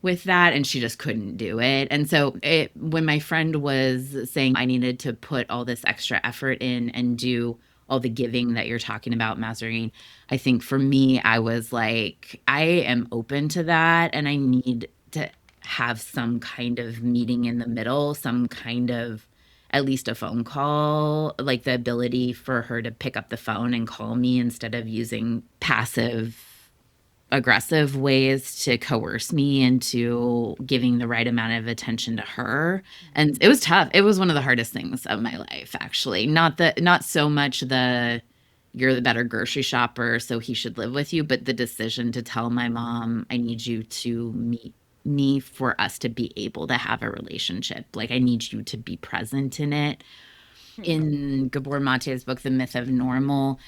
with that. And she just couldn't do it. And so when my friend was saying I needed to put all this extra effort in and do all the giving that you're talking about, Mazarine. I think for me, I was like, I am open to that, and I need to have some kind of meeting in the middle, some kind of at least a phone call, like the ability for her to pick up the phone and call me instead of using passive aggressive ways to coerce me into giving the right amount of attention to her. And it was tough. It was one of the hardest things of my life, actually. Not so much the you're the better grocery shopper, so he should live with you, but the decision to tell my mom, I need you to meet me for us to be able to have a relationship. Like, I need you to be present in it. In Gabor Mate's book, The Myth of Normal,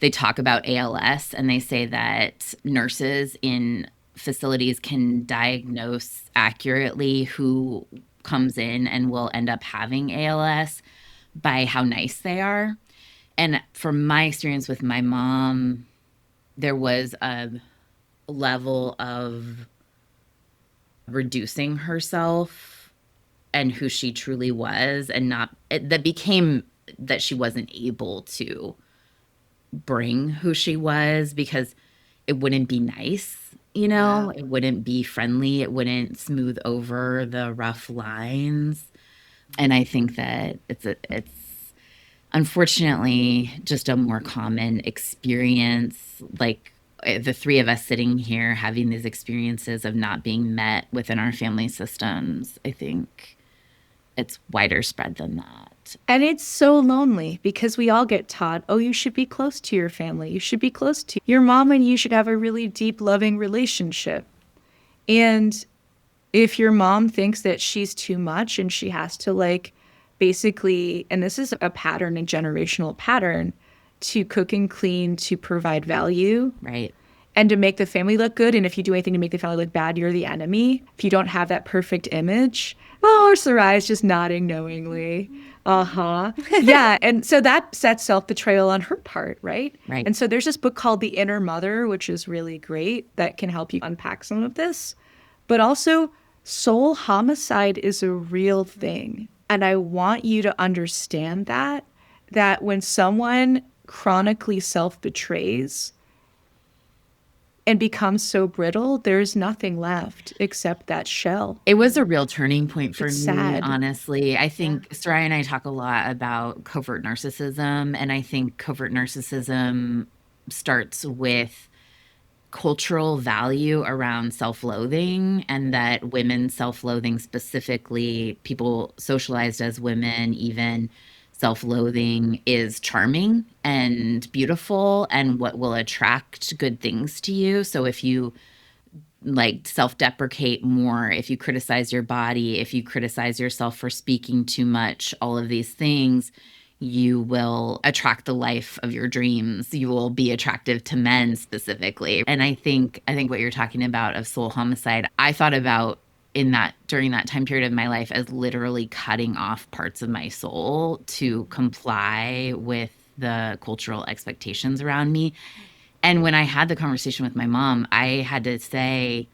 they talk about ALS, and they say that nurses in facilities can diagnose accurately who comes in and will end up having ALS by how nice they are. And from my experience with my mom, there was a level of reducing herself and who she truly was, and that became that she wasn't able to bring who she was because it wouldn't be nice, it wouldn't be friendly, it wouldn't smooth over the rough lines. And I think that it's unfortunately just a more common experience, like the three of us sitting here having these experiences of not being met within our family systems. I think it's wider spread than that. And it's so lonely because we all get taught, oh, you should be close to your family. You should be close to your mom, and you should have a really deep, loving relationship. And if your mom thinks that she's too much and she has to basically, and this is a pattern, a generational pattern, to cook and clean, to provide value. Right. And to make the family look good. And if you do anything to make the family look bad, you're the enemy. If you don't have that perfect image. Oh, Sarai is just nodding knowingly. Uh-huh. Yeah. And so that sets self-betrayal on her part, right? Right. And so there's this book called The Inner Mother, which is really great, that can help you unpack some of this. But also, soul homicide is a real thing. And I want you to understand that when someone chronically self-betrays and becomes so brittle, there's nothing left except that shell. It was a real turning point for It's me, sad. honestly. I think Sarai and I talk a lot about covert narcissism, and I think covert narcissism starts with cultural value around self-loathing, and that women self-loathing, specifically people socialized as women, even self-loathing, is charming and beautiful and what will attract good things to you. So if you self-deprecate more, if you criticize your body, if you criticize yourself for speaking too much, all of these things, you will attract the life of your dreams. You will be attractive to men specifically. And I think what you're talking about of soul homicide, I thought about during that time period of my life as literally cutting off parts of my soul to comply with the cultural expectations around me. And when I had the conversation with my mom, I had to say,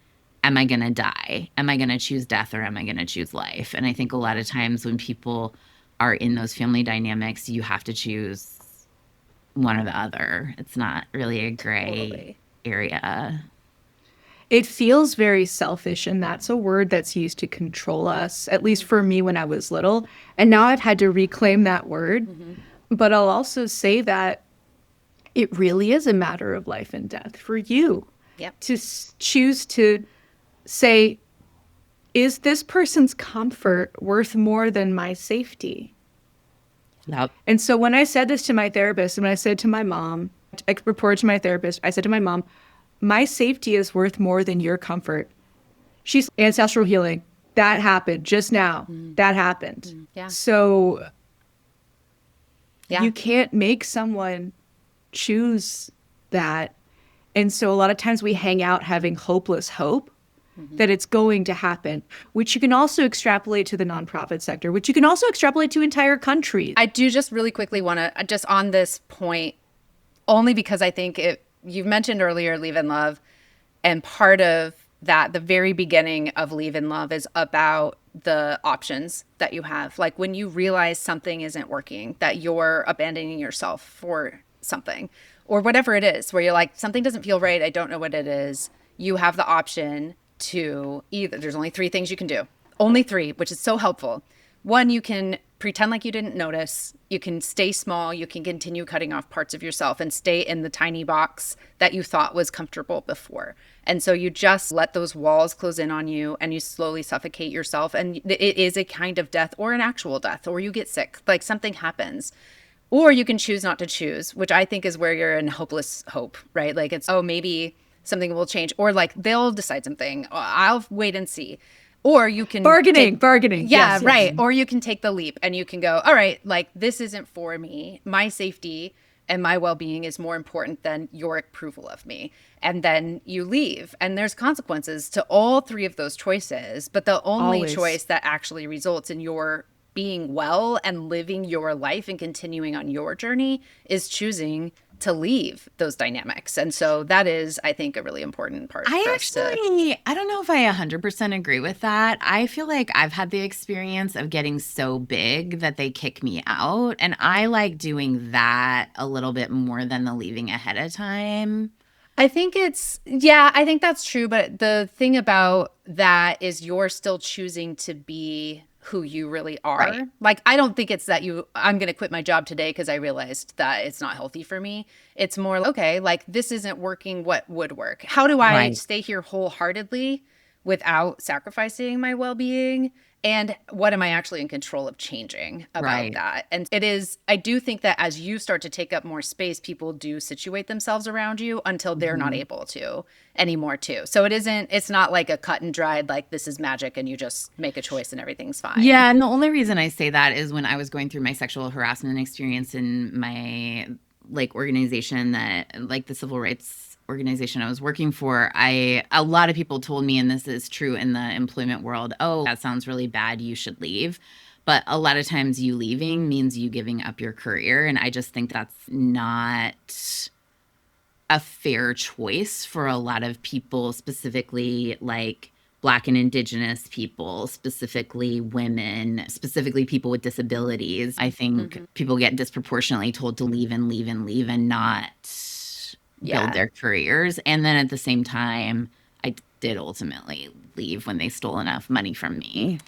am I going to die? Am I going to choose death, or am I going to choose life? And I think a lot of times when people are in those family dynamics, you have to choose one or the other. It's not really a gray area. It feels very selfish, and that's a word that's used to control us, at least for me when I was little. And now I've had to reclaim that word. Mm-hmm. But I'll also say that it really is a matter of life and death for you. Yep. To choose to say, is this person's comfort worth more than my safety? Yep. And so when I said this to my therapist, and when I said to my mom, I reported to my therapist, I said to my mom, my safety is worth more than your comfort. She's ancestral healing. That happened just now. That happened. Yeah. So you can't make someone choose that. And so a lot of times we hang out having hopeless hope that it's going to happen, which you can also extrapolate to the nonprofit sector, which you can also extrapolate to entire countries. I do just really quickly want to, just on this point, only because I think you've mentioned earlier Leave in Love, and part of that, the very beginning of Leave in Love, is about the options that you have. Like when you realize something isn't working, that you're abandoning yourself for something or whatever it is, where you're like, something doesn't feel right, I don't know what it is. You have the option to either, there's only three things you can do. Only three, which is so helpful. One, you can pretend like you didn't notice. You can stay small. You can continue cutting off parts of yourself and stay in the tiny box that you thought was comfortable before. And so you just let those walls close in on you and you slowly suffocate yourself. And it is a kind of death or an actual death, or you get sick, like something happens. Or you can choose not to choose, which I think is where you're in hopeless hope, right? Like it's, oh, maybe something will change, or like they'll decide something. I'll wait and see. Or you can bargaining. Yeah, Yes, right. yes. Or you can take the leap and you can go, all right, like this isn't for me. My safety and my well-being is more important than your approval of me. And then you leave. And there's consequences to all three of those choices. But the only Always. choice that actually results in your being well and living your life and continuing on your journey is choosing to leave those dynamics. And so that is, I think, a really important part for us to. I don't know if I 100% agree with that. I feel like I've had the experience of getting so big that they kick me out. And I like doing that a little bit more than the leaving ahead of time. I think I think that's true. But the thing about that is you're still choosing to be who you really are. Right. Like, I don't think it's that I'm going to quit my job today because I realized that it's not healthy for me. It's more, okay, like this isn't working. What would work? How do I Right. stay here wholeheartedly without sacrificing my well-being? And what am I actually in control of changing about Right. that? And I do think that as you start to take up more space, people do situate themselves around you until they're not able to anymore too. So it's not like a cut and dried, like this is magic and you just make a choice and everything's fine. Yeah, and the only reason I say that is when I was going through my sexual harassment experience in my organization, that the civil rights organization I was working for, a lot of people told me, and this is true in the employment world, oh, that sounds really bad, you should leave. But a lot of times you leaving means you giving up your career, and I just think that's not a fair choice for a lot of people, specifically like Black and Indigenous people, specifically women, specifically people with disabilities. I think people get disproportionately told to leave and leave and leave and not build their careers. And then at the same time, I did ultimately leave when they stole enough money from me.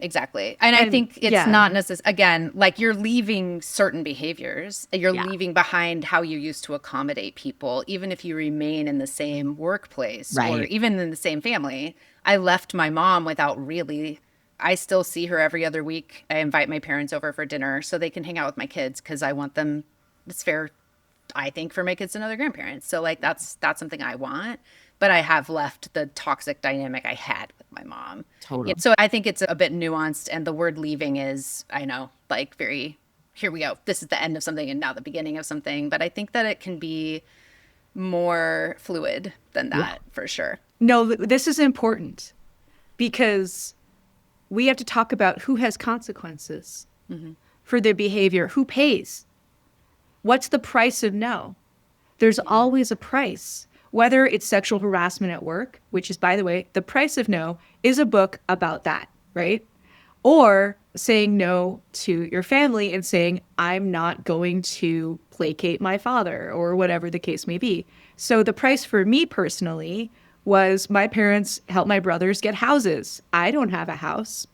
Exactly. And I think it's not necessarily, again, like you're leaving certain behaviors. You're leaving behind how you used to accommodate people, even if you remain in the same workplace or even in the same family. I left my mom without really, I still see her every other week. I invite my parents over for dinner so they can hang out with my kids because I want them, it's fair, I think, for my kids to know their grandparents. So like that's something I want. But I have left the toxic dynamic I had with my mom. Totally. So I think it's a bit nuanced. And the word leaving is, I know, like very, here we go. This is the end of something and now the beginning of something. But I think that it can be more fluid than that for sure. No, this is important because we have to talk about who has consequences for their behavior, who pays. What's the price of no? There's always a price. Whether it's sexual harassment at work, which is, by the way, The Price of No is a book about that, right? Or saying no to your family and saying, I'm not going to placate my father or whatever the case may be. So the price for me personally was my parents helped my brothers get houses. I don't have a house.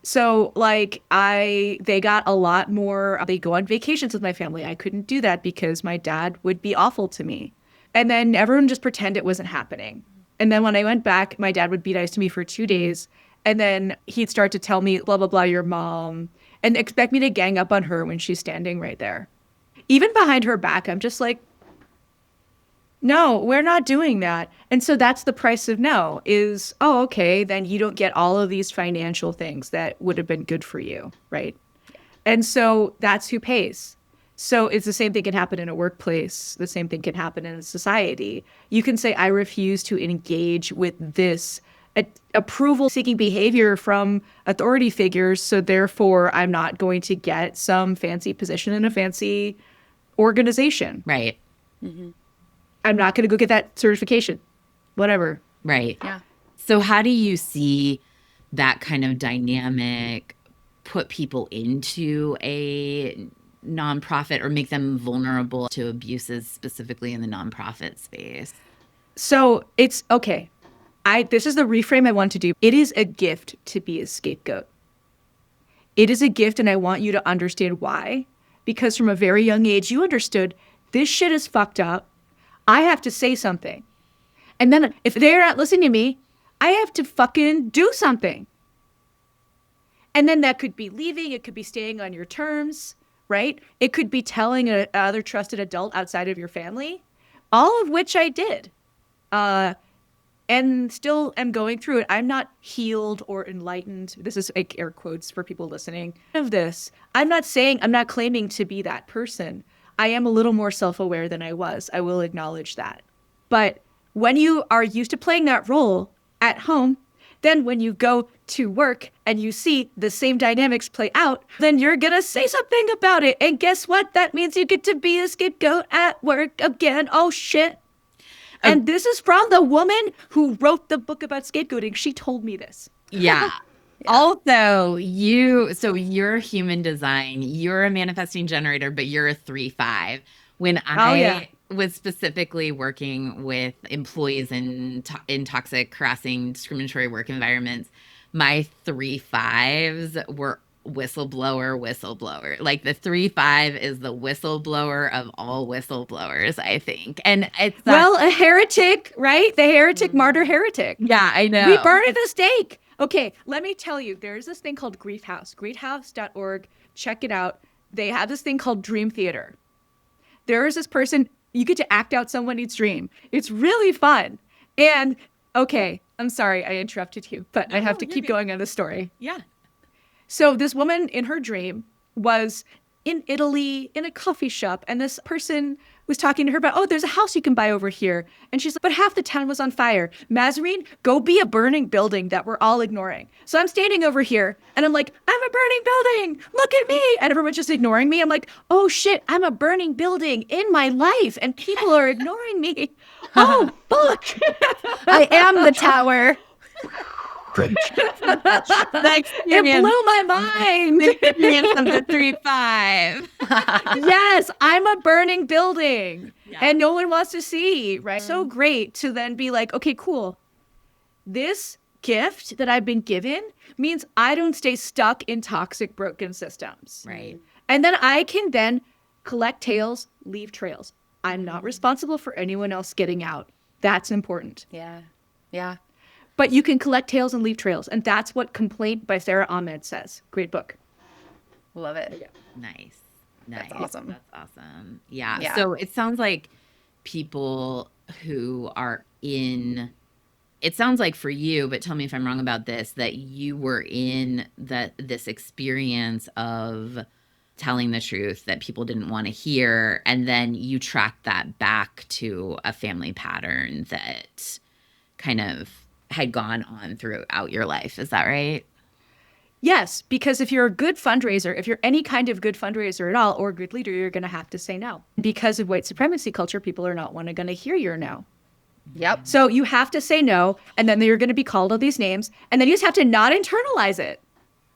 So they got a lot more, they go on vacations with my family. I couldn't do that because my dad would be awful to me. And then everyone just pretend it wasn't happening. And then when I went back, my dad would be nice to me for 2 days. And then he'd start to tell me, blah, blah, blah, your mom, and expect me to gang up on her when she's standing right there. Even behind her back, I'm just like, no, we're not doing that. And so that's the price of no is, oh, okay, then you don't get all of these financial things that would have been good for you, right? And so that's who pays. So it's the same thing can happen in a workplace. The same thing can happen in a society. You can say, I refuse to engage with this approval-seeking behavior from authority figures, so therefore I'm not going to get some fancy position in a fancy organization. Right. I'm not going to go get that certification. Whatever. Right. Yeah. So how do you see that kind of dynamic put people into a nonprofit or make them vulnerable to abuses, specifically in the nonprofit space? So it's okay. This is the reframe I want to do. It is a gift to be a scapegoat. It is a gift, and I want you to understand why. Because from a very young age, you understood this shit is fucked up. I have to say something. And then if they're not listening to me, I have to fucking do something. And then that could be leaving. It could be staying on your terms, right? It could be telling another trusted adult outside of your family, all of which I did. And still am going through it. I'm not healed or enlightened. This is like air quotes for people listening of this. I'm not claiming to be that person. I am a little more self-aware than I was. I will acknowledge that. But when you are used to playing that role at home, then when you go to work and you see the same dynamics play out, then you're going to say something about it. And guess what? That means you get to be a scapegoat at work again. Oh, shit. And this is from the woman who wrote the book about scapegoating. She told me this. Yeah. Also, you're human design, you're a manifesting generator, but you're a 3-5. When I was specifically working with employees in toxic, harassing, discriminatory work environments, my 3-5s were whistleblower. Like the 3-5 is the whistleblower of all whistleblowers, I think. And it's a heretic, right? The heretic, martyr heretic. Yeah, I know. We burn at the stake. Okay, let me tell you, there's this thing called Grief House, griefhouse.org. Check it out. They have this thing called Dream Theater. There is this person, you get to act out somebody's dream. It's really fun. And okay, I'm sorry I interrupted you, but I have to keep going on the story. Yeah. So this woman in her dream was in Italy in a coffee shop, and this person was talking to her about, oh, there's a house you can buy over here. And she's like, but half the town was on fire. Mazarine, go be a burning building that we're all ignoring. So I'm standing over here and I'm like, I'm a burning building. Look at me. And everyone's just ignoring me. I'm like, oh shit, I'm a burning building in my life and people are ignoring me. Oh, fuck. I am the tower. It blew my mind. The 3-5. Yes, I'm a burning building and no one wants to see, right? So great to then be like, okay, cool. This gift that I've been given means I don't stay stuck in toxic, broken systems. Right. And then I can then collect tails, leave trails. I'm not responsible for anyone else getting out. That's important. Yeah. Yeah. But you can collect tails and leave trails. And that's what Complaint by Sarah Ahmed says. Great book. Love it. Yeah. Nice. That's awesome. That's awesome. Yeah. Yeah. So it sounds like people who are in, it sounds like for you, but tell me if I'm wrong about this, that you were in this experience of telling the truth that people didn't want to hear. And then you tracked that back to a family pattern that kind of had gone on throughout your life. Is that right? Yes, because if you're a good fundraiser, if you're any kind of good fundraiser at all or a good leader, you're going to have to say no. Because of white supremacy culture, people are not going to hear your no. Yep. So you have to say no, and then you're going to be called all these names, and then you just have to not internalize it,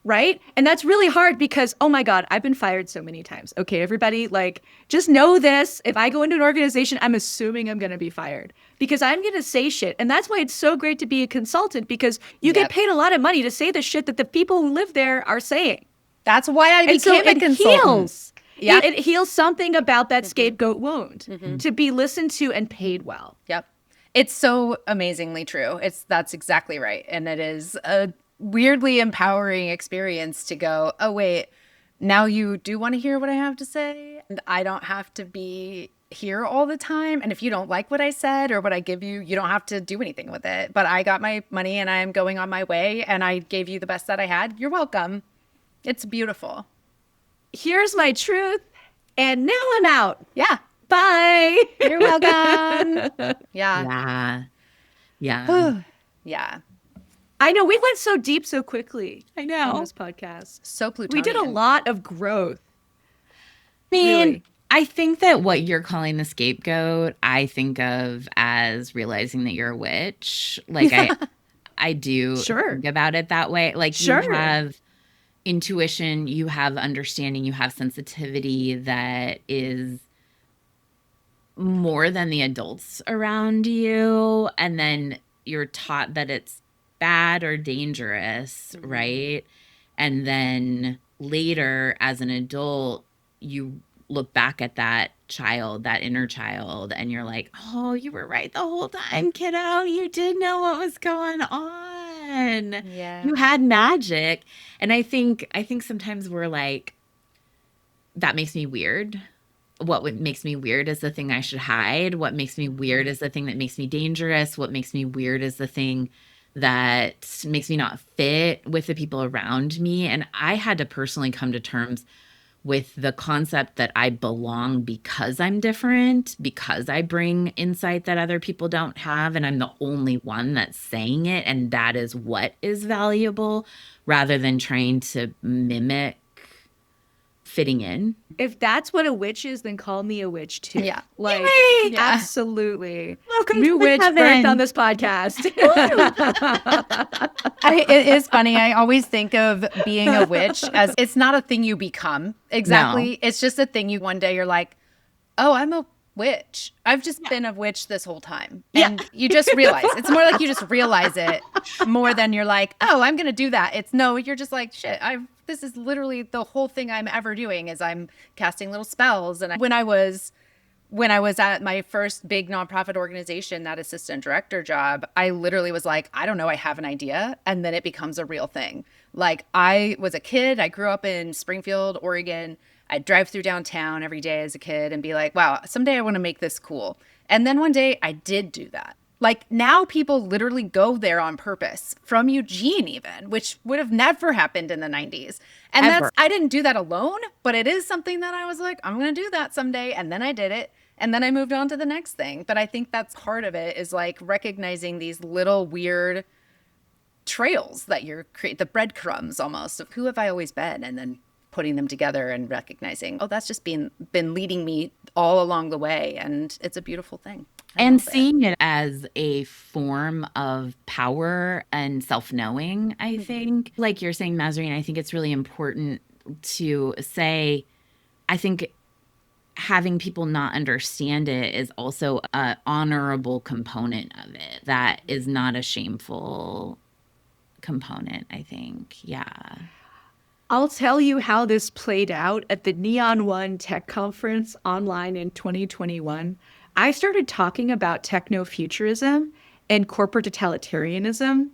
right? And that's really hard because, oh my God, I've been fired so many times. Okay, everybody, like, just know this. If I go into an organization, I'm assuming I'm going to be fired because I'm going to say shit. And that's why it's so great to be a consultant because you get paid a lot of money to say the shit that the people who live there are saying. That's why I became a consultant. Heals. Yeah. It heals something about that scapegoat wound to be listened to and paid well. Yep. It's so amazingly true. That's exactly right. And it is a weirdly empowering experience to go, oh, wait, now you do want to hear what I have to say. And I don't have to be here all the time. And if you don't like what I said or what I give you, you don't have to do anything with it. But I got my money and I'm going on my way and I gave you the best that I had. You're welcome. It's beautiful. Here's my truth. And now I'm out. Yeah. Bye. You're welcome. Yeah. Yeah. Yeah. Yeah. I know we went so deep so quickly. I know. On this podcast. So Plutonian. We did a lot of growth. I mean, really. I think that what you're calling the scapegoat, I think of as realizing that you're a witch. Like I do Sure. think about it that way. Like Sure. you have intuition, you have understanding, you have sensitivity that is more than the adults around you. And then you're taught that it's bad or dangerous, right? And then later, as an adult, you look back at that child, that inner child, and you're like, oh, you were right the whole time, kiddo. You did know what was going on. Yeah. You had magic. And I think sometimes we're like, that makes me weird. Makes me weird is the thing I should hide. What makes me weird is the thing that makes me dangerous. What makes me weird is the thing that makes me not fit with the people around me. And I had to personally come to terms with the concept that I belong because I'm different, because I bring insight that other people don't have, and I'm the only one that's saying it, and that is what is valuable, rather than trying to mimic fitting in. If that's what a witch is, then call me a witch too. Yeah. Like, Yay! absolutely. Welcome New to the witch Coven. birthed on this podcast. It is funny. I always think of being a witch as it's not a thing you become. Exactly. No. It's just a thing you one day you're like, oh, I'm a witch. I've just been a witch this whole time. And you just realize. It's more like you just realize it more than you're like, oh, I'm going to do that. It's no, you're just like, shit, this is literally the whole thing I'm ever doing is I'm casting little spells. And when I was at my first big nonprofit organization, that assistant director job, I literally was like, I don't know, I have an idea. And then it becomes a real thing. Like I was a kid, I grew up in Springfield, Oregon. I'd drive through downtown every day as a kid and be like, wow, someday I want to make this cool. And then one day I did do that. Like now people literally go there on purpose from Eugene even, which would have never happened in the 90s. And Ever. I didn't do that alone, but it is something that I was like, I'm going to do that someday. And then I did it. And then I moved on to the next thing. But I think that's part of it is like recognizing these little weird trails that you're creating, the breadcrumbs almost of who have I always been? And then putting them together and recognizing, oh, that's just been leading me all along the way. And it's a beautiful thing. And seeing it as a form of power and self-knowing, I think. Like you're saying, Mazarine, I think it's really important to say, I think having people not understand it is also an honorable component of it. That is not a shameful component, I think. Yeah. I'll tell you how this played out at the Neon One Tech Conference online in 2021. I started talking about techno-futurism and corporate totalitarianism.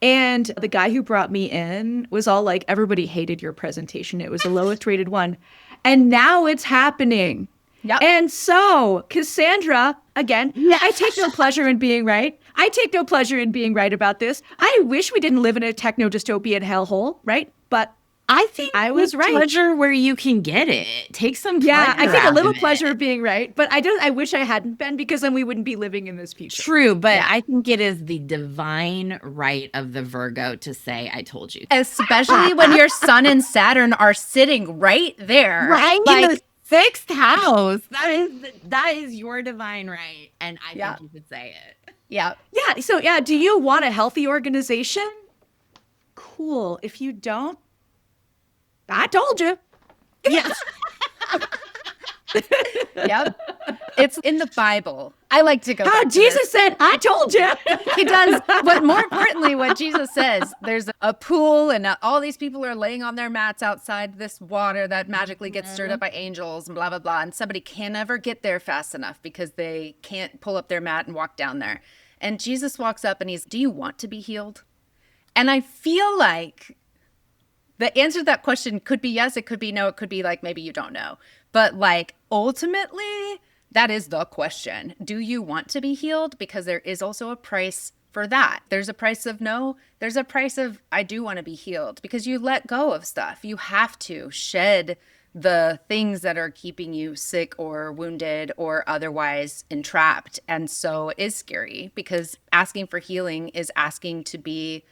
And the guy who brought me in was all like, everybody hated your presentation. It was the lowest rated one. And now it's happening. Yep. And so, Cassandra, again, I take no pleasure in being right. I take no pleasure in being right about this. I wish we didn't live in a techno-dystopian hellhole, right? But I think I was take right. Pleasure where you can get it. Take some pleasure. Yeah, I take a out little of it. pleasure of being right, but I wish I hadn't been, because then we wouldn't be living in this future. True, but I think it is the divine right of the Virgo to say, I told you. Especially when your Sun and Saturn are sitting right there. Right? Like, In the sixth house. That is your divine right. And I think you could say it. yeah. Yeah, so do you want a healthy organization? Cool. If you don't, I told you. Yes. Yep. It's in the Bible. I like to go back to Jesus said, I told you. He does. But more importantly, what Jesus says, there's a pool and all these people are laying on their mats outside this water that magically gets stirred up by angels and blah, blah, blah. And somebody can never get there fast enough because they can't pull up their mat and walk down there. And Jesus walks up and do you want to be healed? And I feel like the answer to that question could be yes, it could be no, it could be like maybe you don't know. But like ultimately, that is the question. Do you want to be healed? Because there is also a price for that. There's a price of no. There's a price of I do want to be healed, because you let go of stuff. You have to shed the things that are keeping you sick or wounded or otherwise entrapped. And so it is scary, because asking for healing is asking to be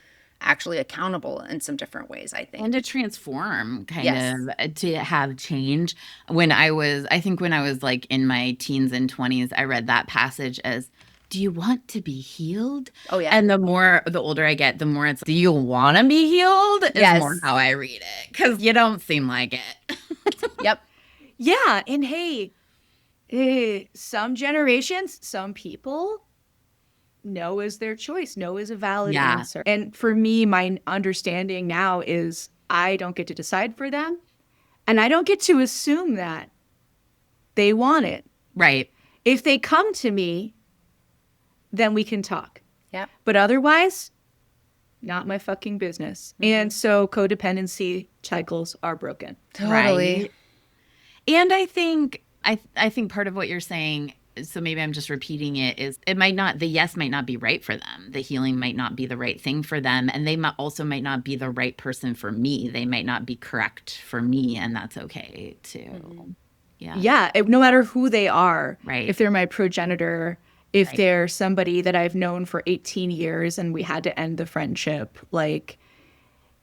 actually accountable in some different ways, I think. And to transform, kind of, to have change. I think when I was like in my teens and 20s, I read that passage as, do you want to be healed? Oh, yeah. And the older I get, the more it's, do you want to be healed? Is more how I read it. Because you don't seem like it. Yep. Yeah. And hey, some generations, some people, no is their choice. No is a valid answer. And for me, my understanding now is I don't get to decide for them. And I don't get to assume that they want it. Right. If they come to me, then we can talk. Yep. But otherwise, not my fucking business. Mm-hmm. And so codependency cycles are broken. Totally. Right? And I think part of what you're saying, so maybe I'm just repeating it, is the yes might not be right for them. The healing might not be the right thing for them. And they might not be the right person for me. They might not be correct for me. And that's okay too. Mm-hmm. Yeah. Yeah. No matter who they are. Right. If they're my progenitor, if they're somebody that I've known for 18 years and we had to end the friendship, like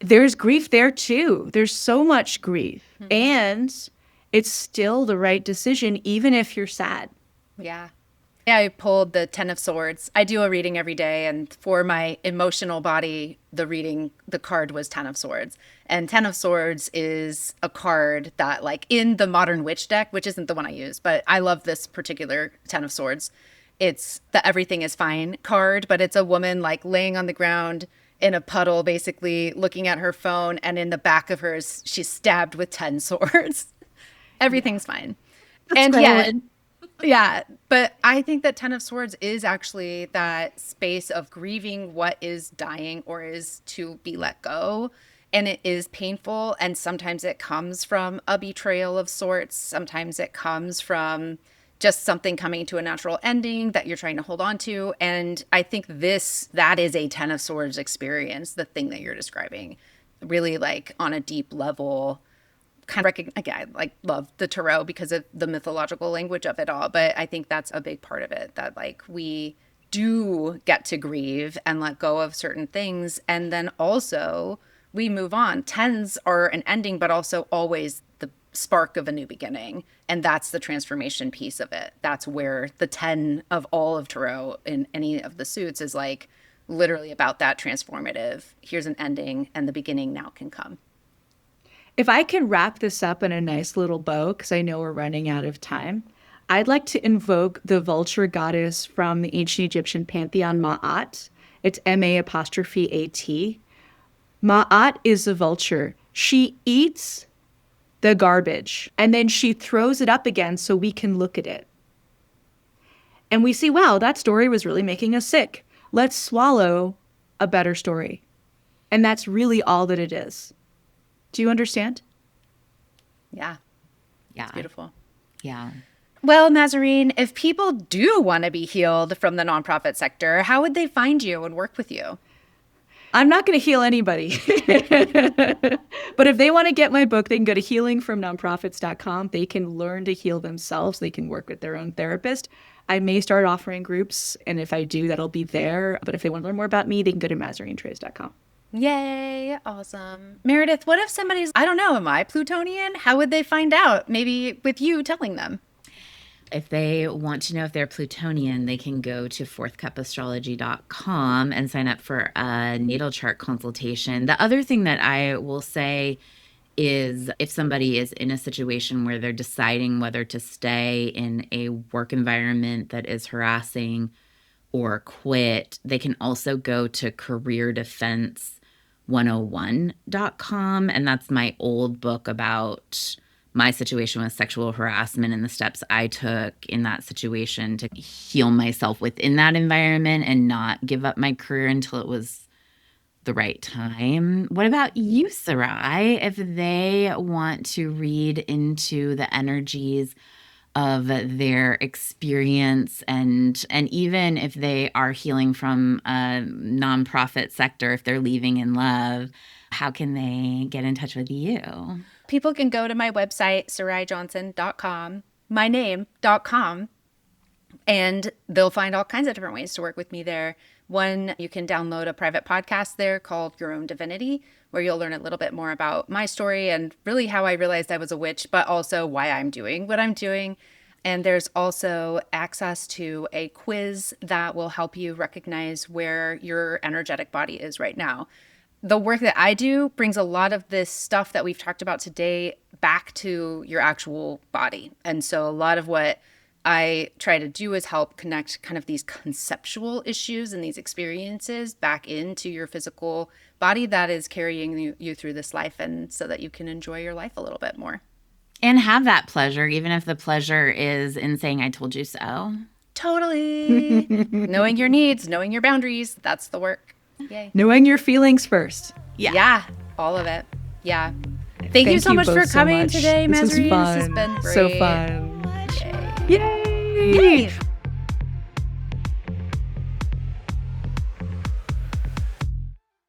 there's grief there too. There's so much grief. Mm-hmm. And it's still the right decision, even if you're sad. Yeah. I pulled the 10 of Swords. I do a reading every day. And for my emotional body, the card was 10 of Swords. And 10 of Swords is a card that, like, in the Modern Witch deck, which isn't the one I use, but I love this particular 10 of Swords. It's the everything is fine card, but it's a woman like laying on the ground in a puddle, basically looking at her phone. And in the back of her, she's stabbed with 10 swords. Everything's fine. That's yet, yeah. But I think that 10 of Swords is actually that space of grieving what is dying or is to be let go. And it is painful. And sometimes it comes from a betrayal of sorts. Sometimes it comes from just something coming to a natural ending that you're trying to hold on to. And I think that is a 10 of Swords experience, the thing that you're describing, really like on a deep level. Kind of again, like love the tarot because of the mythological language of it all. But I think that's a big part of it, that like we do get to grieve and let go of certain things. And then also we move on. Tens are an ending, but also always the spark of a new beginning. And that's the transformation piece of it. That's where the 10 of all of tarot in any of the suits is like literally about that transformative. Here's an ending and the beginning now can come. If I can wrap this up in a nice little bow, because I know we're running out of time, I'd like to invoke the vulture goddess from the ancient Egyptian pantheon, Maat. It's M-A'-T. Maat is a vulture. She eats the garbage and then she throws it up again so we can look at it. And we see, wow, that story was really making us sick. Let's swallow a better story. And that's really all that it is. Do you understand? Yeah. It's beautiful. Yeah. Well, Mazarine, if people do want to be healed from the nonprofit sector, how would they find you and work with you? I'm not going to heal anybody. But if they want to get my book, they can go to healingfromnonprofits.com. They can learn to heal themselves. They can work with their own therapist. I may start offering groups, and if I do, that'll be there. But if they want to learn more about me, they can go to mazarinetreyz.com. Yay. Awesome. Meredith, what if somebody's, I don't know, am I Plutonian? How would they find out? Maybe with you telling them. If they want to know if they're Plutonian, they can go to fourthcupastrology.com and sign up for a natal chart consultation. The other thing that I will say is if somebody is in a situation where they're deciding whether to stay in a work environment that is harassing or quit, they can also go to careerdefense101.com. And that's my old book about my situation with sexual harassment and the steps I took in that situation to heal myself within that environment and not give up my career until it was the right time. What about you, Sarai? If they want to read into the energies of their experience and even if they are healing from a nonprofit sector, if they're leaving in love, how can they get in touch with you? People can go to my website, saraijohnson.com, myname.com, and they'll find all kinds of different ways to work with me there. One, you can download a private podcast there called Your Own Divinity, where you'll learn a little bit more about my story and really how I realized I was a witch, but also why I'm doing what I'm doing. And there's also access to a quiz that will help you recognize where your energetic body is right now. The work that I do brings a lot of this stuff that we've talked about today back to your actual body. And so a lot of what I try to do is help connect kind of these conceptual issues and these experiences back into your physical body that is carrying you through this life, and so that you can enjoy your life a little bit more. And have that pleasure, even if the pleasure is in saying, I told you so. Totally. Knowing your needs, knowing your boundaries, that's the work. Yay. Knowing your feelings first. Yeah, all of it. Yeah. Thank you so much for coming today, Mazarine. This has been great. So fun. Yay!